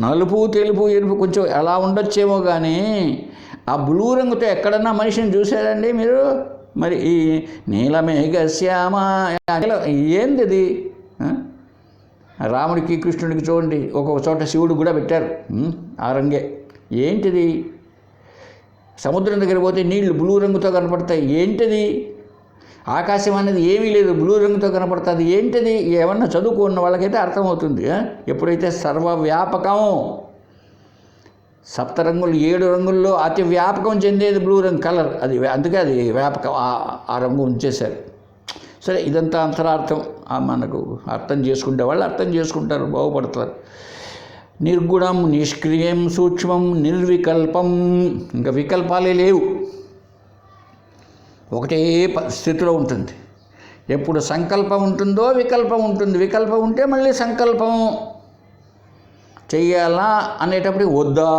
నలుపు, తెలుపు, ఎరుపు కొంచెం ఎలా ఉండొచ్చేమో కానీ ఆ బ్లూ రంగుతో ఎక్కడన్నా మనిషిని చూశారండి మీరు? మరి ఈ నీలమేఘ శ్యామ ఏంది అది? రాముడికి, కృష్ణుడికి చూడండి, ఒక్కొక్క చోట శివుడు కూడా పెట్టారు ఆ రంగే. ఏంటిది? సముద్రం దగ్గర పోతే నీళ్లు బ్లూ రంగుతో కనపడతాయి, ఏంటిది? ఆకాశం అనేది ఏమీ లేదు, బ్లూ రంగుతో కనపడుతుంది, ఏంటిది? ఏమన్నా చదువుకున్న వాళ్ళకైతే అర్థమవుతుంది. ఎప్పుడైతే సర్వవ్యాపకం, సప్తరంగులు 7 రంగుల్లో అతి వ్యాపకం చెందేది బ్లూ రంగు కలర్, అది అందుకే అది వ్యాపకం, ఆ రంగు ఉంచేశారు. సరే, ఇదంతా అంతరార్థం. మనకు అర్థం చేసుకుంటే వాళ్ళు అర్థం చేసుకుంటారు, బాగుపడతారు. నిర్గుణం, నిష్క్రియం, సూక్ష్మం, నిర్వికల్పం, ఇంకా వికల్పాలే లేవు, ఒకటే స్థితిలో ఉంటుంది. ఎప్పుడు సంకల్పం ఉంటుందో వికల్పం ఉంటుంది, వికల్పం ఉంటే మళ్ళీ సంకల్పం చెయ్యాలా అనేటప్పటికి వద్దా,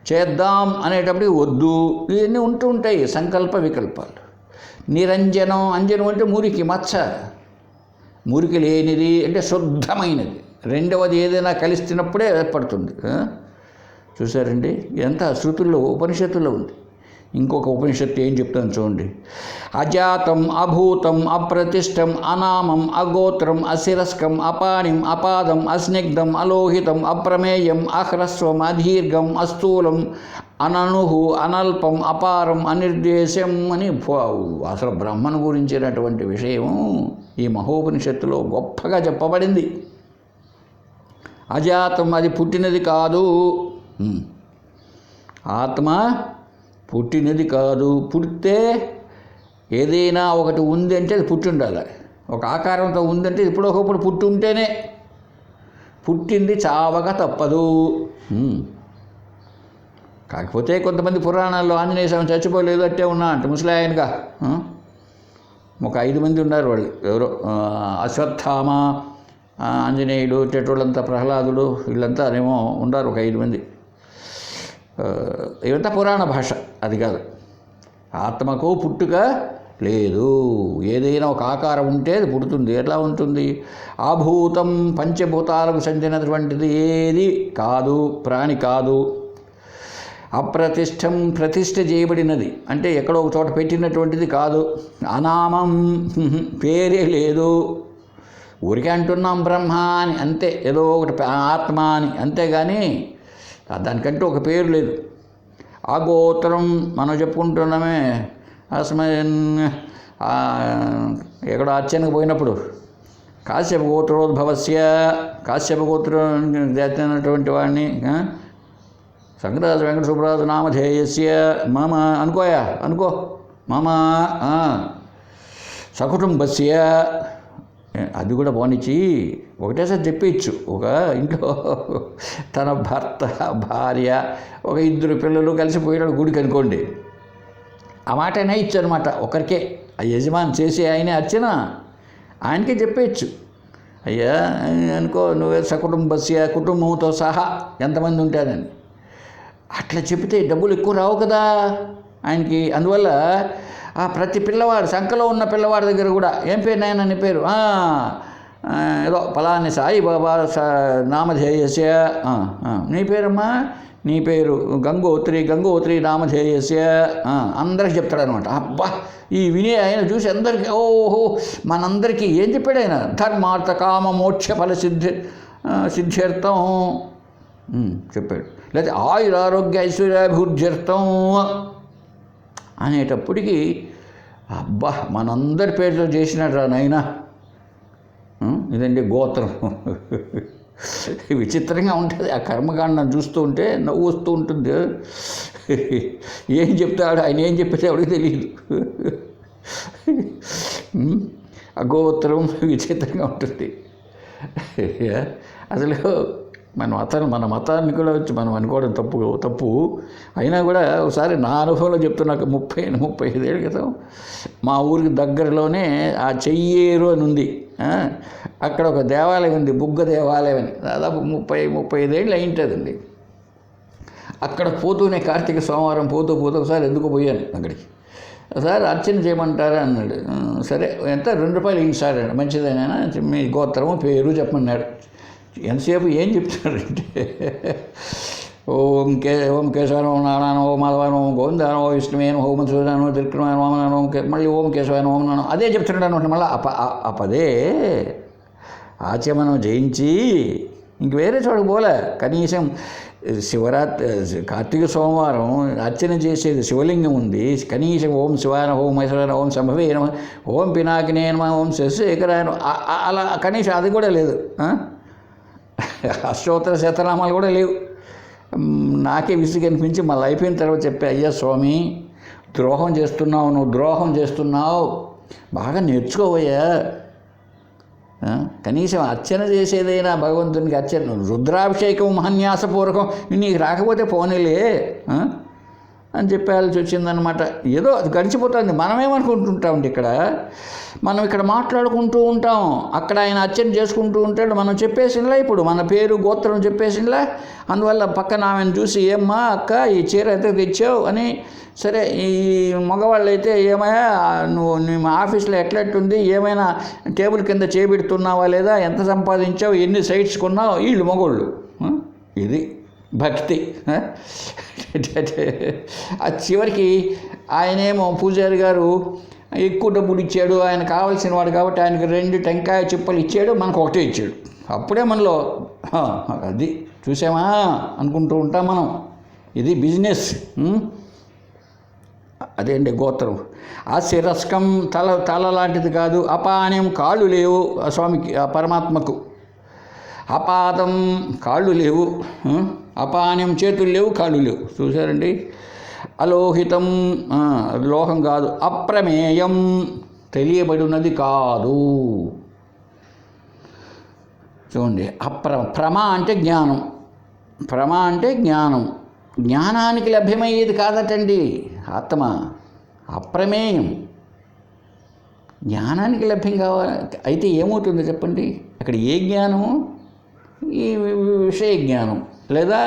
చేద్దాం అనేటప్పటికి వద్దు, ఇవన్నీ ఉంటూ ఉంటాయి సంకల్ప వికల్పాలు. నిరంజనం, అంజనం అంటే మురికి, మచ్చ, మురికి లేనిది అంటే శుద్ధమైనది. రెండవది ఏదైనా కలిస్తున్నప్పుడే ఏర్పడుతుంది. చూసారండి, ఎంత శృతుల్లో, ఉపనిషత్తుల్లో ఉంది. ఇంకొక ఉపనిషత్తు ఏం చెప్తాను చూడండి. అజాతం, అభూతం, అప్రతిష్టం, అనామం, అగోత్రం, అశిరస్కం, అపానిం, అపాదం, అస్నిగ్ధం, అలోహితం, అప్రమేయం, అహ్రస్వం, అదీర్ఘం, అస్థూలం, అననుహు, అనల్పం, అపారం, అనిర్దేశం అని అసలు బ్రహ్మను గురించినటువంటి విషయం ఈ మహోపనిషత్తులో గొప్పగా చెప్పబడింది. అజాతం, అది పుట్టినది కాదు. ఆత్మ పుట్టినది కాదు. పుడితే ఏదైనా ఒకటి ఉంది అంటే అది పుట్టి ఉండాలి. ఒక ఆకారంతో ఉందంటే ఇప్పుడు ఒకప్పుడు పుట్టి ఉంటేనే, పుట్టింది చావక తప్పదు. కాకపోతే కొంతమంది పురాణాల్లో ఆంజనేయ స్వామి చచ్చిపోలేదు, అట్టే ఉన్నా అంటే ముసలాయనగా ఒక 5 మంది ఉన్నారు. వాళ్ళు ఎవరో అశ్వత్థామ, ఆంజనేయుడు, చెట్టులంతా, ప్రహ్లాదుడు, వీళ్ళంతా ఏమో ఉన్నారు, ఒక 5 మంది. ఇవంతా పురాణ భాష, అది కాదు. ఆత్మకు పుట్టుక లేదు. ఏదైనా ఒక ఆకారం ఉంటే అది పుడుతుంది. ఎట్లా ఉంటుంది? ఆభూతం, పంచభూతాలకు చెందినటువంటిది ఏది కాదు, ప్రాణి కాదు. అప్రతిష్టం, ప్రతిష్ఠ చేయబడినది అంటే ఎక్కడో ఒక చోట పెట్టినటువంటిది కాదు. అనామం, పేరే లేదు, ఊరికే అంటున్నాం బ్రహ్మ అని అంతే, ఏదో ఒకటి ఆత్మ అని, అంతేగాని దానికంటూ ఒక పేరు లేదు. అగోత్రం, మనం చెప్పుకుంటున్నామే, అస్మయన్ ఎక్కడో అర్చనకు పోయినప్పుడు కాశ్యప గోత్రోద్భవస్య, కాశ్యప గోత్రం జాతినటువంటి వాడిని శంకరాజ వెంకట సుబ్రహ్మణ్య నామధేయస్య మమ అనుకోయా అనుకో మమ సకుటుంబస్య అది కూడా పోనిచ్చి ఒకటేసారి చెప్పచ్చు. ఒక ఇంట్లో తన భర్త భార్య ఒక 2 పిల్లలు కలిసిపోయాడు గుడికి అనుకోండి, ఆ మాట అయినా ఇచ్చు అనమాట. ఒకరికే ఆ యజమాని చేసి ఆయనే అర్చన ఆయనకే చెప్పచ్చు. అయ్యా అనుకో నువ్వే సకుటుంబస్య కుటుంబంతో సహా ఎంతమంది ఉంటారని అట్లా చెప్తే డబ్బులు ఎక్కువ రావు కదా ఆయనకి. అందువల్ల ఆ ప్రతి పిల్లవాడు సంఖలో ఉన్న పిల్లవాడి దగ్గర కూడా ఏం పేరు నాయన నీ పేరు, ఏదో పలాని సాయిబాబా నామధేయస్య, నీ పేరమ్మా నీ పేరు గంగోత్రి నామధేయస్య, అందరికి చెప్తాడనమాట. అబ్బా ఈ వినే ఆయన చూసి అందరికీ ఓహో మనందరికీ ఏం చెప్పాడు ఆయన, ధర్మార్థ కామ మోక్ష ఫల సిద్ధ్యర్థం చెప్పాడు. లేకపోతే ఆయురారోగ్య ఐశ్వర్యాభివృద్ధ్యర్థం అనేటప్పటికీ అబ్బా మనందరి పేరుతో చేసినాడు రా నాయనా. ఇదండి గోత్రం. విచిత్రంగా ఉంటుంది ఆ కర్మకాండం చూస్తూ ఉంటే నవ్వు వస్తూ ఉంటుంది. ఏం చెప్తాడు ఆయన, ఏం చెప్పేది ఎవరికి తెలియదు. ఆ గోత్రం విచిత్రంగా ఉంటుంది. అసలు మన మతాన్ని కూడా వచ్చి మనం అనుకోవడం తప్పు అయినా కూడా ఒకసారి నా అనుభవంలో చెప్తున్నా. 35 ఏళ్ళ క్రితం మా ఊరికి దగ్గరలోనే ఆ చెయ్యేరు అని ఉంది. అక్కడ ఒక దేవాలయం ఉంది, బుగ్గ దేవాలయం అని. దాదాపు 35 ఏళ్ళు అయింటుందండి. అక్కడ పోతూనే కార్తీక సోమవారం పోతూ ఒకసారి ఎందుకు పోయాను అక్కడికి. సార్ అర్చన చేయమంటారా అన్నాడు. సరే ఎంత ₹2 ఇవ్వండి సార్ అన్నాడు. మంచిదేనా మీ గోత్రము పేరు చెప్పమన్నాడు. ఎంతసేపు ఏం చెప్తున్నాడంటే ఓం కేశవాన ఓం నారాయణ ఓం మాధవాన ఓం గోవిందాన ఓం విష్ణువేన ఓం మధుసూదన ఓం త్రికృష్ణ వామనాన ఓం మళ్ళీ ఓం కేశవాన ఓం నారాయణ అదే చెప్తున్నాడు అనమాట. మళ్ళీ ఆ పదే ఆచమనం జయించి ఇంక వేరే చోటుకు పోలే. కనీసం కార్తీక సోమవారం అర్చన చేసేది శివలింగం ఉంది, కనీసం ఓం శివాన ఓం మహేశ్వరాన ఓం సంభవే నమ ఓం పినాకినే నమ ఓం శశిశేఖరాయ అలా కనీసం అది కూడా లేదు. అష్టోత్తర శతనామాలు కూడా లేవు. నాకే విసుగు అనిపించి మళ్ళీ అయిపోయిన తర్వాత చెప్పా, అయ్యా స్వామి నువ్వు ద్రోహం చేస్తున్నావు, బాగా నేర్చుకోవయ్యా. కనీసం అర్చన చేసేదైనా భగవంతునికి అర్చన రుద్రాభిషేకం మహన్యాసపూర్వకం నీకు రాకపోతే పోనీలే అని చెప్పాల్సి వచ్చిందనమాట. ఏదో అది గడిచిపోతుంది. మనమేమనుకుంటుంటామండి, మనం ఇక్కడ మాట్లాడుకుంటూ ఉంటాం, అక్కడ ఆయన అర్చన చేసుకుంటూ ఉంటాడు. మనం చెప్పేసినలా ఇప్పుడు మన పేరు గోత్రం చెప్పేసినలా. అందువల్ల పక్కన ఆమెను చూసి ఏమ్మా అక్క ఈ చీర ఎంత తెచ్చావు అని, సరే ఈ మగవాళ్ళు అయితే ఏమయ్యా నీ ఆఫీస్లో ఎట్లెట్టుంది, ఏమైనా టేబుల్ కింద చేపెడుతున్నావా లేదా, ఎంత సంపాదించావు, ఎన్ని సైట్స్ కొన్నావు, వీళ్ళు మగోళ్ళు. ఇది భక్తి. ఆ చివరికి ఆయనేమో పూజారి గారు ఎక్కువ డబ్బులు ఇచ్చాడు, ఆయన కావాల్సిన వాడు కాబట్టి ఆయనకు 2 టెంకాయ చిప్పలు ఇచ్చాడు, మనకు 1 ఇచ్చాడు. అప్పుడే మనలో అది చూసామా అనుకుంటూ ఉంటాం మనం. ఇది బిజినెస్. అదే అండి గోత్రం. ఆ శిరస్కం తల లాంటిది కాదు. అపానం కాళ్ళు లేవు ఆ స్వామికి, ఆ పరమాత్మకు. అపాదం కాళ్ళు లేవు, అపానం చేతులు లేవు, కాళ్ళు లేవు. చూసారండి. అలోహితం లోహం కాదు. అప్రమేయం తెలియబడినది కాదు. చూడండి, ప్రమ అంటే జ్ఞానం, జ్ఞానానికి లభ్యమయ్యేది కాదటండి ఆత్మ. అప్రమేయం జ్ఞానానికి లభ్యం కావాలి. అయితే ఏమవుతుందో చెప్పండి, అక్కడ ఏ జ్ఞానము, ఈ విషయ జ్ఞానం లేదా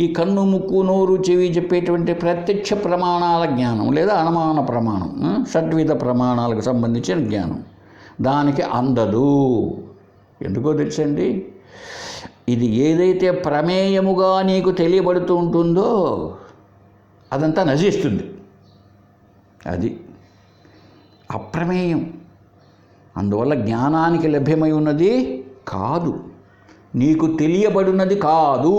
ఈ కన్ను ముక్కు నోరు చెవి చెప్పేటువంటి ప్రత్యక్ష ప్రమాణాల జ్ఞానం లేదా అనుమాన ప్రమాణం, షడ్విధ ప్రమాణాలకు సంబంధించిన జ్ఞానం దానికి అందదు. ఎందుకో తెలుసండి, ఇది ఏదైతే ప్రమేయముగా నీకు తెలియబడుతూ ఉంటుందో అదంతా నశిస్తుంది. అది అప్రమేయం. అందువల్ల జ్ఞానానికి లభ్యమై ఉన్నది కాదు, నీకు తెలియబడినది కాదు.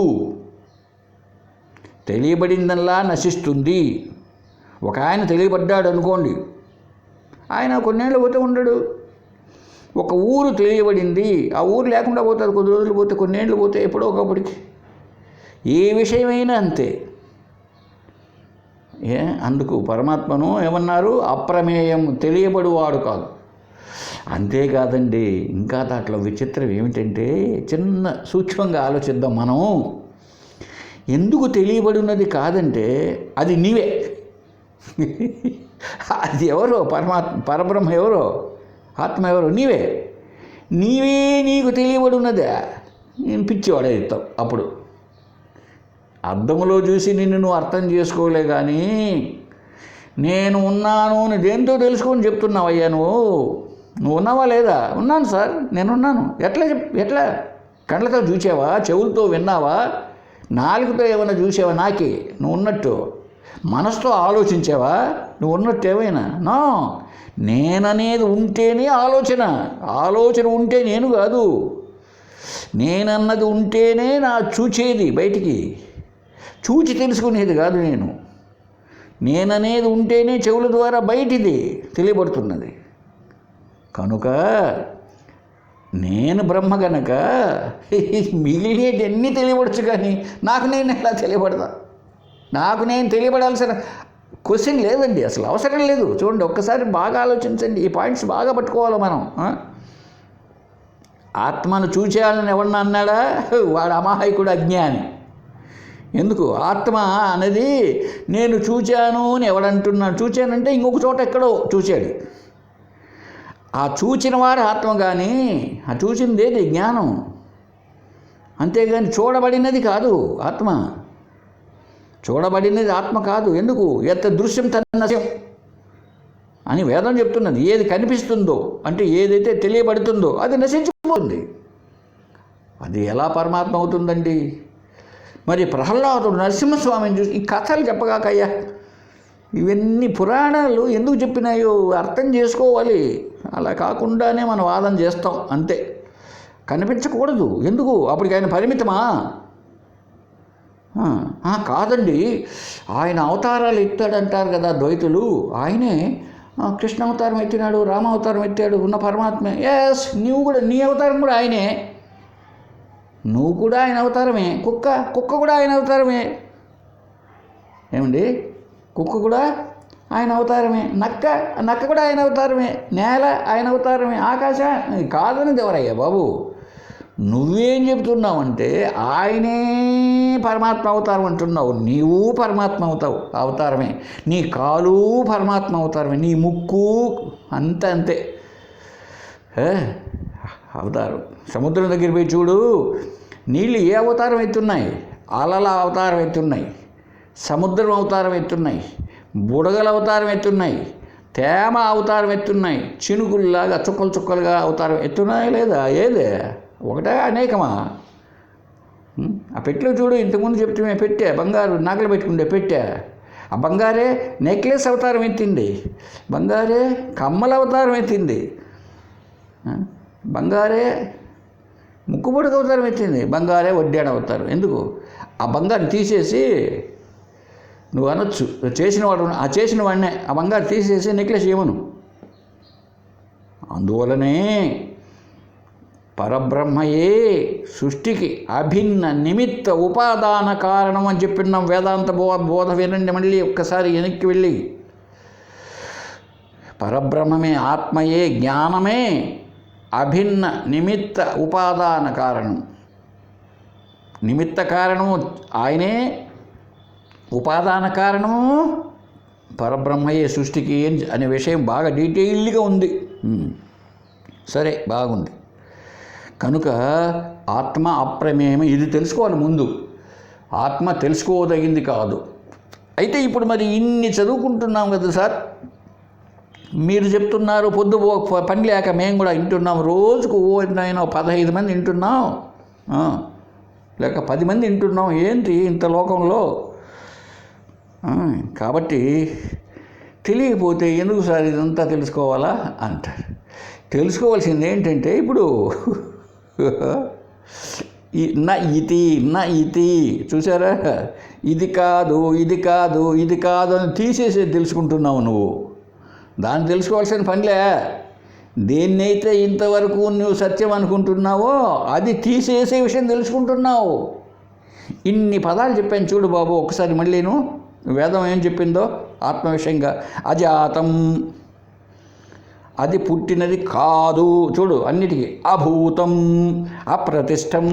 తెలియబడిందల్లా నశిస్తుంది. ఒక ఆయన తెలియబడ్డాడు అనుకోండి, ఆయన కొన్నేళ్ళు పోతే ఉండడు. ఒక ఊరు తెలియబడింది, ఆ ఊరు లేకుండా పోతుంది. కొద్ది రోజులు పోతే, కొన్నేళ్ళు పోతే, ఎప్పుడో ఒకప్పటికి. ఏ విషయమైనా అంతే. అందుకు పరమాత్మను ఏమన్నారు? అప్రమేయం, తెలియబడువాడు కాదు. అంతేకాదండి, ఇంకా దాంట్లో విచిత్రం ఏమిటంటే, చిన్న సూక్ష్మంగా ఆలోచిద్దాం మనం. ఎందుకు తెలియబడినది కాదంటే అది నీవే. అది ఎవరో? పరబ్రహ్మ ఎవరో? ఆత్మ ఎవరో? నీవే. నీవే నీకు తెలియబడినదే. నేను పిచ్చివాడే చెప్తావు. అప్పుడు అర్థంలో చూసి నిన్ను నువ్వు అర్థం చేసుకోలే కానీ నేను ఉన్నాను అని దేంతో తెలుసుకొని చెప్తున్నావయ్యా నువ్వు ఉన్నావా లేదా? ఉన్నాను సార్, నేనున్నాను. ఎట్లా కళ్ళతో చూసావా? చెవులతో విన్నావా? నాలుగుతో ఏమైనా చూసావా? నాకే నువ్వు ఉన్నట్టు. మనసుతో ఆలోచించావా? నువ్వు ఉన్నట్టు ఏమైనా? నో, నేననేది ఉంటేనే ఆలోచన ఉంటే నేను కాదు. నేనన్నది ఉంటేనే నా చూచేది బయటికి, చూచి తెలుసుకునేది కాదు. నేననేది ఉంటేనే చెవుల ద్వారా బయటిది తెలియబడుతున్నది. కనుక నేను బ్రహ్మ గనక మిగిలినవన్నీ తెలియబడచ్చు, కానీ నాకు నేను ఎలా తెలియబడతా? నాకు నేను తెలియబడాల్సిన క్వశ్చన్ లేదండి, అసలు అవసరం లేదు. చూడండి, ఒక్కసారి బాగా ఆలోచించండి, ఈ పాయింట్స్ బాగా పట్టుకోవాలి మనం. ఆత్మను చూచేయాలని ఎవరన్నా అన్నాడా? వాడు అమాయకుడు, అజ్ఞాని. ఎందుకు? ఆత్మ అనేది నేను చూచాను అని ఎవడంటున్నాడు? చూచానంటే ఇంకొక చోట ఎక్కడో చూచాడు. ఆ చూచిన వాడు ఆత్మ, కానీ ఆ చూసింది ఏది? జ్ఞానం. అంతేగాని చూడబడినది కాదు ఆత్మ. చూడబడినది ఆత్మ కాదు. ఎందుకు? ఎత్త దృశ్యం తన్నస్యం అని వేదం చెప్తున్నది. ఏది కనిపిస్తుందో అంటే ఏదైతే తెలియబడుతుందో అది నశించిపోతుంది. అది ఎలా పరమాత్మ అవుతుందండి? మరి ప్రహ్లాదుడు నరసింహస్వామిని చూసి ఈ కథలు చెప్పగాకయ్యా, ఇవన్నీ పురాణాలు ఎందుకు చెప్పినాయో అర్థం చేసుకోవాలి. అలా కాకుండానే మనం వాదన చేస్తాం అంతే. కనిపించకూడదు. ఎందుకు? అప్పటికి ఆయన పరిమితమా? కాదండి, ఆయన అవతారాలు ఎత్తాడంటారు కదా ద్వైతులు. ఆయనే కృష్ణ అవతారం ఎత్తినాడు, రామ అవతారం ఎత్తాడు, ఉన్న పరమాత్మే. ఎస్, నీవు కూడా, నీ అవతారం కూడా ఆయనే. నువ్వు కూడా ఆయన అవతారమే. కుక్క కూడా ఆయన అవతారమే. ఏమండి? కుక్క కూడా ఆయన అవతారమే. నక్క కూడా ఆయన అవతారమే. నేల ఆయన అవతారమే. ఆకాశం కాదని ఎవరయ్యా బాబు? నువ్వేం చెబుతున్నావంటే ఆయనే పరమాత్మ అవతారం అంటున్నావు. నీవు పరమాత్మ అవతారమే. నీ కాలు పరమాత్మ అవతారమే. నీ ముక్కు అంతే అవతారం. సముద్రం దగ్గర పోయి చూడు, నీళ్ళు ఏ అవతారం ఎత్తున్నాయి? అలల అవతారం ఎత్తున్నాయి, సముద్రం అవతారం ఎత్తున్నాయి, బుడగల అవతారం ఎత్తున్నాయి, తేమ అవతారం ఎత్తున్నాయి, చినుకుల్లాగా చుక్కలుగా అవతారం ఎత్తున్నాయి లేదా? ఏదే? ఒకటే అనేకమా? ఆ పెట్టెలో చూడు, ఇంతకుముందు చెప్తే పెట్టా, బంగారు నగలు పెట్టుకుంటే పెట్టా. ఆ బంగారే నెక్లెస్ అవతారం ఎత్తింది, బంగారే కమ్మల అవతారం ఎత్తింది, బంగారే ముక్కుబొడికి అవతారం ఎత్తింది, బంగారే వడ్డాణ అవతారం. ఎందుకు? ఆ బంగారు తీసేసి నువ్వు అనొచ్చు, చేసిన వాడినే ఆ బంగారు తీసేసి నెక్లెస్ చేయమను. అందువలనే పరబ్రహ్మయే సృష్టికి అభిన్న నిమిత్త ఉపాదాన కారణం అని చెప్పినాం. వేదాంత బోధ వినండి మళ్ళీ ఒక్కసారి వెనక్కి వెళ్ళి. పరబ్రహ్మమే, ఆత్మయే, జ్ఞానమే అభిన్న నిమిత్త ఉపాదాన కారణం. నిమిత్త కారణము ఆయనే, ఉపాదాన కారణము పరబ్రహ్మయే సృష్టికి అనే విషయం బాగా డీటెయిల్డ్గా ఉంది. సరే, బాగుంది. కనుక ఆత్మ అప్రమేయం, ఇది తెలుసుకోవాలి ముందు. ఆత్మ తెలుసుకోదగింది కాదు. అయితే ఇప్పుడు మరి ఇన్ని చదువుకుంటున్నాం కదా సార్, మీరు చెప్తున్నారు, పొద్దు పని లేక మేము కూడా వింటున్నాం. రోజుకు 15 మంది వింటున్నాం, లేక 10 మంది వింటున్నాం. ఏంటి ఇంత లోకంలో? కాబట్టి తెలియకపోతే ఎందుకు సార్ ఇదంతా తెలుసుకోవాలా అంటారు. తెలుసుకోవాల్సింది ఏంటంటే, ఇప్పుడు నా ఇతి చూసారా, ఇది కాదు అని తీసేసేది తెలుసుకుంటున్నావు నువ్వు. దాన్ని తెలుసుకోవాల్సిన పనిలే. దేన్నైతే ఇంతవరకు నువ్వు సత్యం అనుకుంటున్నావో అది తీసేసే విషయం తెలుసుకుంటున్నావు. ఇన్ని పదాలు చెప్పాను చూడు బాబు, ఒకసారి మళ్ళీను వేదం ఏం చెప్పిందో ఆత్మ విషయంగా, అజాతం అది పుట్టినది కాదు. చూడు అన్నిటికీ, అభూతం, అప్రతిష్టం,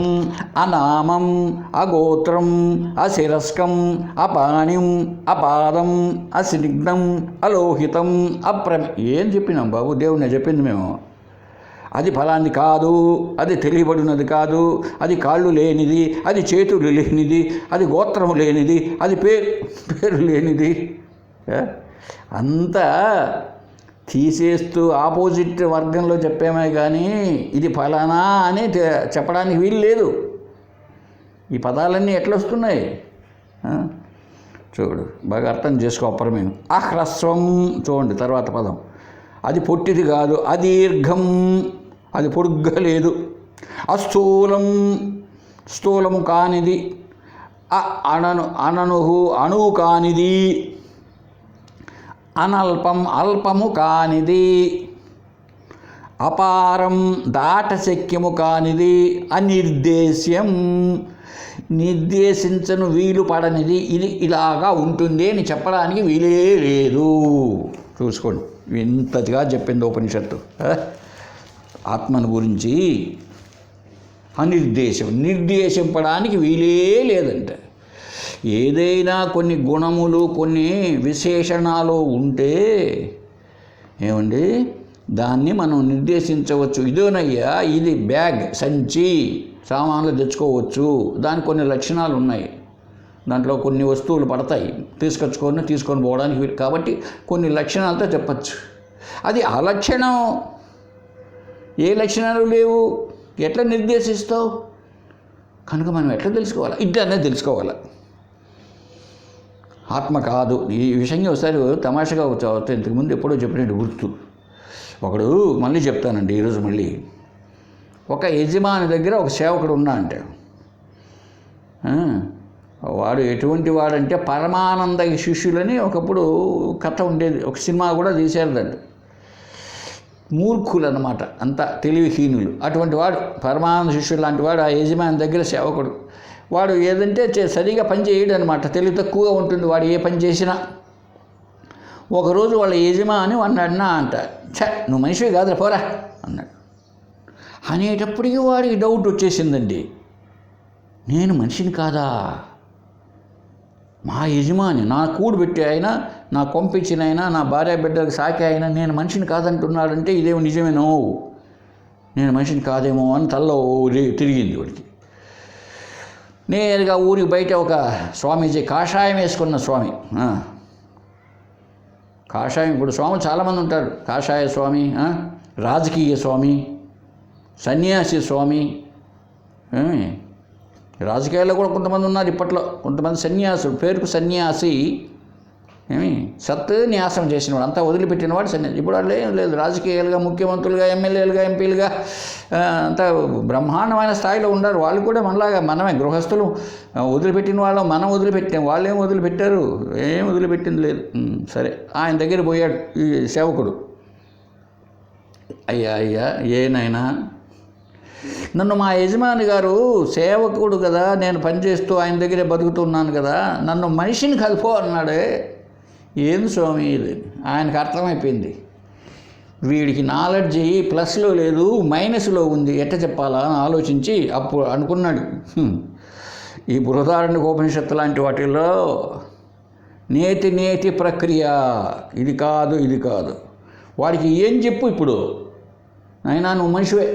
అనామం, అగోత్రం, అశిరస్కం, అపాణిం, అపాదం, అస్నిగ్ధం, అలోహితం, ఏం చెప్పినాం బాబు? దేవుణ్ణి చెప్పింది మేము. అది ఫలాన్ని కాదు, అది తెలియబడినది కాదు, అది కాళ్ళు లేనిది, అది చేతులు లేనిది, అది గోత్రం లేనిది, అది పేరు లేనిది. అంతా తీసేస్తూ ఆపోజిట్ వర్గంలో చెప్పామే కానీ ఇది ఫలానా అని చెప్పడానికి వీలు లేదు. ఈ పదాలన్నీ ఎట్లా వస్తున్నాయి చూడు, బాగా అర్థం చేసుకో. అపరమేను అహ్రస్వం, చూడండి తర్వాత పదం, అది పొట్టిది కాదు, అదీర్ఘం, అది పొడుగ్గా లేదు, అస్థూలం, స్థూలము కానిది, అణువు కానిది, అనల్పం, అల్పము కానిది, అపారం, దాటశక్యము కానిది, అనిర్దేశ్యం, నిర్దేశించను వీలు పడనిది, ఇది ఇలాగా ఉంటుంది అని చెప్పడానికి వీలే లేదు. చూసుకోండి, ఇంతగా చెప్పింది ఉపనిషత్తు ఆత్మను గురించి. అనిర్దేశం, నిర్దేశింపడానికి వీలే లేదంటే. ఏదైనా కొన్ని గుణములు, కొన్ని విశేషణాలు ఉంటే ఏమండి దాన్ని మనం నిర్దేశించవచ్చు. ఇదేనయ్యా, ఇది బ్యాగ్, సంచి, సామాన్లు తెచ్చుకోవచ్చు, దానికి కొన్ని లక్షణాలు ఉన్నాయి, దాంట్లో కొన్ని వస్తువులు పడతాయి, తీసుకొని పోవడానికి. కాబట్టి కొన్ని లక్షణాలతో చెప్పచ్చు. అది అలక్షణం, ఏ లక్షణాలు లేవు, ఎట్లా నిర్దేశిస్తావు? కనుక మనం ఎట్లా తెలుసుకోవాలి? ఇద్దరనే తెలుసుకోవాలి. ఆత్మ కాదు. ఈ విషయంగా ఒకసారి తమాషగా వచ్చి ఇంతకుముందు ఎప్పుడో చెప్పినట్టు గుర్తు. ఒకడు, మళ్ళీ చెప్తానండి ఈరోజు మళ్ళీ, ఒక యజమాని దగ్గర ఒక సేవకుడు ఉన్నా అంటే, వాడు ఎటువంటి వాడంటే పరమానంద శిష్యులని ఒకప్పుడు కథ ఉండేది, ఒక సినిమా కూడా తీశారు దాన్ని. మూర్ఖులు అన్నమాట, అంత తెలివిహీనులు. అటువంటి వాడు పరమానంద శిష్యుడు లాంటి వాడు ఆ యజమాని దగ్గర సేవకుడు. వాడు ఏదంటే సరిగా పని చేయడు అనమాట, తెలివి తక్కువగా ఉంటుంది వాడు ఏ పని చేసినా. ఒకరోజు వాళ్ళ యజమాని అన్నాడు అంట, నువ్వు మనిషివి కాదురా పోరా అన్నాడు. అనేటప్పటికీ వాడికి డౌట్ వచ్చేసిందండి, నేను మనిషిని కాదా? మా యజమాని నా కూడు పెట్టి ఆయన, నా కొంపించిన ఆయన, నా భార్య బిడ్డలకు సాకి ఆయన నేను మనిషిని కాదంటున్నాడంటే ఇదేమో నిజమేనో, నేను మనిషిని కాదేమో అని తల్లో తిరిగింది వాడికి. నేరుగా ఊరికి బయట ఒక స్వామీజీ, కాషాయం వేసుకున్న స్వామి, కాషాయం, ఇప్పుడు స్వాములు చాలామంది ఉంటారు, కాషాయ స్వామి, రాజకీయ స్వామి, సన్యాసి స్వామి. రాజకీయాల్లో కూడా కొంతమంది ఉన్నారు ఇప్పట్లో, కొంతమంది సన్యాసులు, పేరుకు సన్యాసి, న్యాసం చేసినవాడు, అంతా వదిలిపెట్టినవాడు సన్యాసి. ఇప్పుడు వాళ్ళు ఏం లేదు, రాజకీయాలుగా, ముఖ్యమంత్రులుగా, ఎమ్మెల్యేలుగా, ఎంపీలుగా అంతా బ్రహ్మాండమైన స్థాయిలో ఉన్నారు. వాళ్ళు కూడా మనలాగా, మనమే గృహస్థులు వదిలిపెట్టిన వాళ్ళు, మనం వదిలిపెట్టాం, వాళ్ళు ఏం వదిలిపెట్టారు? ఏం వదిలిపెట్టింది లేదు. సరే, ఆయన దగ్గర పోయాడు ఈ సేవకుడు. అయ్యా ఏనైనా, నన్ను మా యజమాని గారు సేవకుడు కదా, నేను పనిచేస్తూ ఆయన దగ్గరే బతుకుతున్నాను కదా, నన్ను మనిషిని కలుపో అన్నాడే. ఏం స్వామి ఇది? ఆయనకు అర్థమైపోయింది, వీడికి నాలెడ్జి ప్లస్లో లేదు, మైనస్లో ఉంది, ఎట్ట చెప్పాలా అని ఆలోచించి అప్పుడు అనుకున్నాడు, ఈ బృహదారణ్యకోపనిషత్తు లాంటి వాటిల్లో నేతి ప్రక్రియ, ఇది కాదు. వాడికి ఏం చెప్పు ఇప్పుడు? అయినా నువ్వు మనిషివే.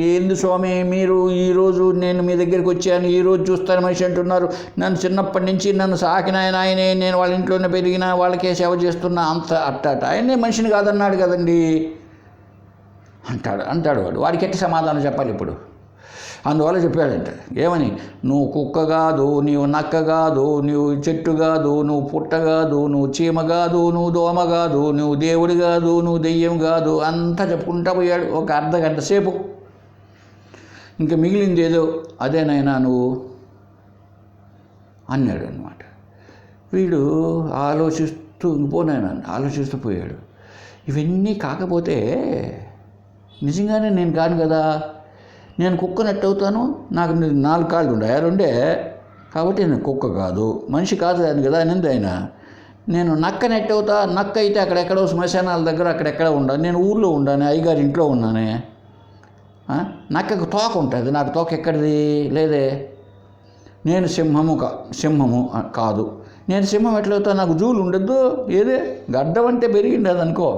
ఏంది స్వామి మీరు ఈరోజు నేను మీ దగ్గరికి వచ్చాను, ఈరోజు చూస్తాను మనిషి అంటున్నారు, నన్ను చిన్నప్పటి నుంచి నన్ను సాకిన ఆయనే, నేను వాళ్ళ ఇంట్లోనే పెరిగిన, వాళ్ళకే సేవ చేస్తున్నా, అట్ట ఆయనే మనిషిని కాదన్నాడు కదండి అంటాడు వాడికి ఎట్టి సమాధానం చెప్పాలి ఇప్పుడు? అందువల్ల చెప్పాడంట, ఏమని? నువ్వు కుక్క కాదు, నీవు నక్క కాదు, నువ్వు చెట్టు కాదు, నువ్వు పుట్ట కాదు, నువ్వు చీమ కాదు, నువ్వు దోమ కాదు, నువ్వు దేవుడు కాదు, నువ్వు దెయ్యం కాదు, అంతా చెప్పుకుంటా పోయాడు ఒక అర్ధగంట సేపు. ఇంకా మిగిలింది ఏదో, అదేనైనా నువ్వు అన్నాడు అన్నమాట. వీడు ఆలోచిస్తూ పోయాడు. ఇవన్నీ కాకపోతే నిజంగానే నేను కాను కదా, నేను కుక్కనట్టు అవుతాను, నాకు 4 కాళ్ళు ఉండే, రెండే కాబట్టి నేను కుక్క కాదు, మనిషి కాదు అని కదా అనింది ఆయన. నేను నక్క నెట్టవుతా, నక్క అయితే అక్కడెక్కడో శ్మశానాల దగ్గర అక్కడెక్కడ ఉండాలి, నేను ఊళ్ళో ఉండాను, అయ్యగారి ఇంట్లో ఉన్నానే. నక్కకు తోక ఉంటుంది, నాకు తోక ఎక్కడిది లేదే. నేను సింహము కాదు, నేను సింహం ఎట్లవుతా, నాకు జూలు ఉండద్దు ఏదే. గడ్డం అంటే పెరిగింది అనుకో.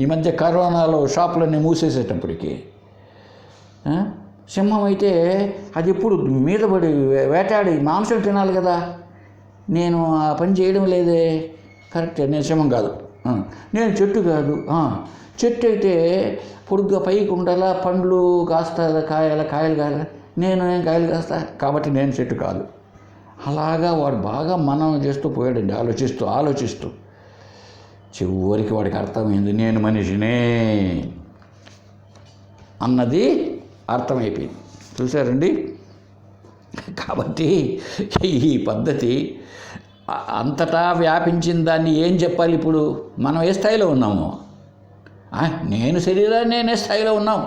ఈ మధ్య కరోనాలో షాపులన్నీ మూసేసేటప్పటికి సింహం అయితే అది ఎప్పుడు మీద పడి వేటాడి మాంసం తినాలి కదా. నేను ఆ పని చేయడం లేదే. కరెక్టే, నేను సింహం కాదు. నేను చెట్టు కాదు, చెట్టు అయితే పొడుగ్గా పైకి ఉండాలా, పండ్లు కాస్తా, కాయలు కాయాలి. నేను ఏం కాయలు కాస్తా, కాబట్టి నేను చెట్టు కాదు. అలాగా వాడు బాగా మనం చేస్తూ పోయాడండి, ఆలోచిస్తూ చివరికి వాడికి అర్థమైంది నేను మనిషినే అన్నది అర్థమైపోయింది. చూసారండి. కాబట్టి ఈ పద్ధతి అంతటా వ్యాపించిన దాన్ని ఏం చెప్పాలి ఇప్పుడు? మనం ఏ స్థాయిలో ఉన్నాము? నేను శరీరాన్ని నేనే స్థాయిలో ఉన్నాం.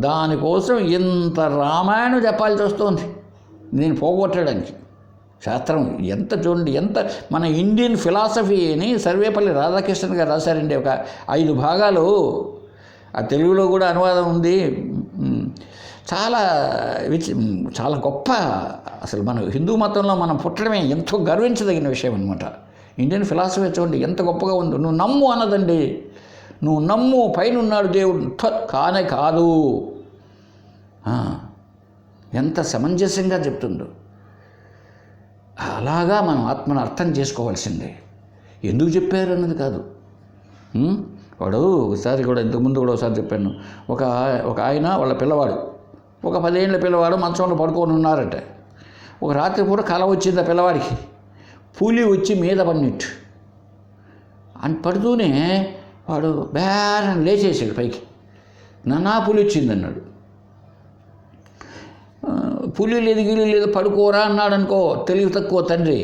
దానికోసం ఇంత రామాయణం చెప్పాల్సి వస్తుంది నేను పోగొట్టడానికి. శాస్త్రం ఎంత చూడండి, ఎంత మన ఇండియన్ ఫిలాసఫీ అని సర్వేపల్లి రాధాకృష్ణన్ గారు రాశారండి. ఒక 5 భాగాలు, ఆ తెలుగులో కూడా అనువాదం ఉంది. చాలా గొప్ప. అసలు మన హిందూ మతంలో మనం పుట్టడమే ఎంతో గర్వించదగిన విషయం అనమాట. ఇండియన్ ఫిలాసఫీ చూడండి ఎంత గొప్పగా ఉంది. నువ్వు నమ్ము అన్నదండి, నువ్వు నమ్ము, పైన ఉన్నాడు దేవుడు, కానే కాదు. ఎంత సమంజసంగా చెప్తుందో. అలాగా మనం ఆత్మను అర్థం చేసుకోవాల్సిందే. ఎందుకు చెప్పారు అన్నది కాదు. వాడు ఒకసారి కూడా, ఇంతకుముందు కూడా ఒకసారి చెప్పాను. ఒక ఆయన వాళ్ళ పిల్లవాడు, ఒక 10 ఏళ్ళ పిల్లవాడు మంచంలో పడుకొని ఉన్నారట. ఒక రాత్రి పూట కల వచ్చింది ఆ పిల్లవాడికి. పులి వచ్చి మీద పడినట్టు అని పడుతూనే వాడు బేరని లేచేసాడు పైకి. నానా పులి వచ్చిందన్నాడు. పులి లేదు గిలి లేదు పడుకోరా అన్నాడు అనుకో, తెలివి తక్కువ తండ్రి.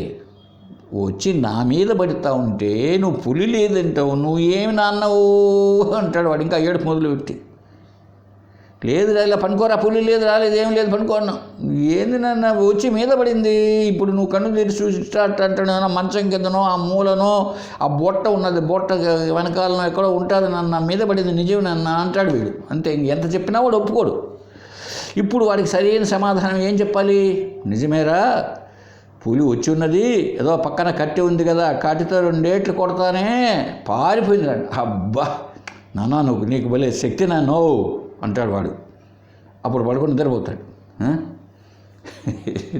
వచ్చి నా మీద పడుతూ ఉంటే నువ్వు పులి లేదంటావు, నువ్వు ఏమి నాన్నవు అంటాడు వాడు. ఇంకా ఏడుపు మొదలుపెట్టి, లేదు ఇలా పనుకోరా, పులి లేదు, రాలేదు, ఏం లేదు, పనుకోన్నా. ఏంది నాన్న, వచ్చి మీద పడింది, ఇప్పుడు నువ్వు కన్ను తెరిచి చూసి స్టార్ట్ అంటాడు. మంచం కిందనో ఆ మూలనో ఆ బొట్ట ఉన్నది, బొట్ట వెనకాలనో ఎక్కడో ఉంటుంది నాన్న, మీద పడింది నిజం నాన్న అంటాడు వీడు. అంతే, ఎంత చెప్పినా వాడు ఒప్పుకోడు. ఇప్పుడు వాడికి సరైన సమాధానం ఏం చెప్పాలి? నిజమేరా, పులి వచ్చి ఉన్నది, ఏదో పక్కన కట్టె ఉంది కదా, కట్టెతో 2 ఏట్లు కొడతానే పారిపోయింది. అబ్బా నాన్న, నువ్వు నీకు భలే శక్తి నాన్నో అంటాడు వాడు. అప్పుడు పడుకొని నిద్రపోతాడు.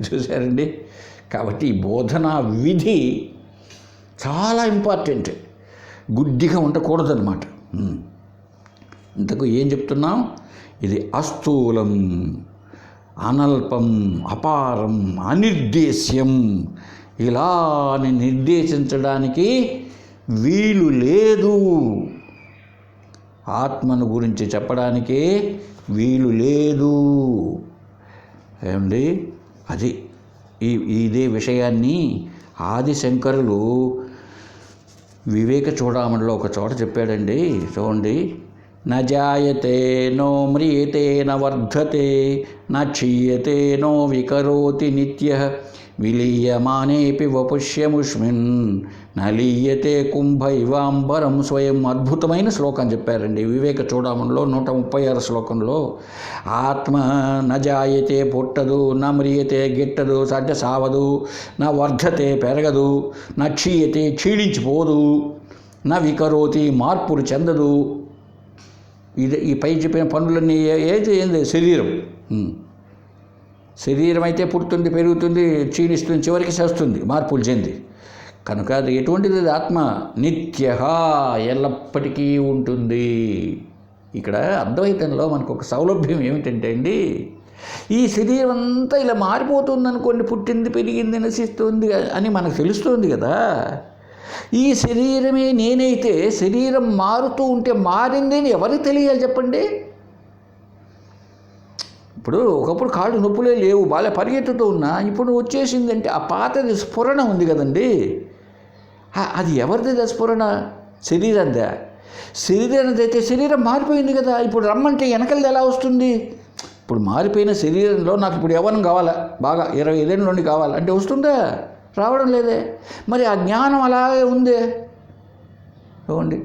చూశారండి. కాబట్టి ఈ బోధనా విధి చాలా ఇంపార్టెంట్. గుడ్డిగా ఉండకూడదన్నమాట. ఇంతకు ఏం చెప్తున్నాం? ఇది అస్థూలం, అనల్పం, అపారం, అనిర్దేశ్యం. ఇలా నిర్దేశించడానికి వీలు లేదు. ఆత్మను గురించి చెప్పడానికే వీలు లేదు. ఏమండి, అది ఇదే విషయాన్ని ఆదిశంకరులు వివేక చూడామణిలో ఒక చోట చెప్పాడండి. చూడండి, న జాయతే నో మ్రియతే న వర్ధతే న క్షీయతే నో వికరోతి నిత్యః విలీయమానేపి వపుష్యముష్మిన్ నలీయతే కుంభైవాంబరం స్వయం. అద్భుతమైన శ్లోకం చెప్పారండి వివేక చూడామణిలో 136 శ్లోకంలో. ఆత్మ నజాయతే పుట్టదు, న మ్రియతే గిట్టదు, అంటే సావదు, నా వర్ధతే పెరగదు, నా క్షీయతే క్షీణించిపోదు, నా వికరోతి మార్పులు చెందదు. ఈ పై చెప్పిన పనులన్నీ ఏంది? శరీరం అయితే పుడుతుంది, పెరుగుతుంది, క్షీణిస్తుంది, చివరికి చేస్తుంది, మార్పులు చెంది. కనుక అది ఎటువంటిది? ఆత్మ నిత్యః, ఎల్లప్పటికీ ఉంటుంది. ఇక్కడ అద్వైతంలో మనకు ఒక సౌలభ్యం ఏమిటంటే అండి, ఈ శరీరం అంతా ఇలా మారిపోతుంది అనుకోండి, పుట్టింది, పెరిగింది, నశిస్తుంది అని మనకు తెలుస్తుంది కదా. ఈ శరీరమే నేనైతే శరీరం మారుతూ ఉంటే మారింది అని ఎవరికి తెలియాలి చెప్పండి? ఇప్పుడు ఒకప్పుడు కాళ్ళు నొప్పులే లేవు, బాగా పరిగెత్తుతూ ఉన్నా, ఇప్పుడు వచ్చేసిందంటే ఆ పాతది స్ఫురణ ఉంది కదండి. అది ఎవరిది స్ఫురణ? శరీరందా? శరీరానిది అయితే శరీరం మారిపోయింది కదా. ఇప్పుడు రమ్మంటే వెనకలది ఎలా వస్తుంది? ఇప్పుడు మారిపోయిన శరీరంలో నాకు ఇప్పుడు యవ్వనం కావాలా, బాగా 25 ఏళ్ళ నుండి కావాలి అంటే వస్తుందా? రావడం లేదే. మరి ఆ జ్ఞానం అలాగే ఉందే. చూడండి,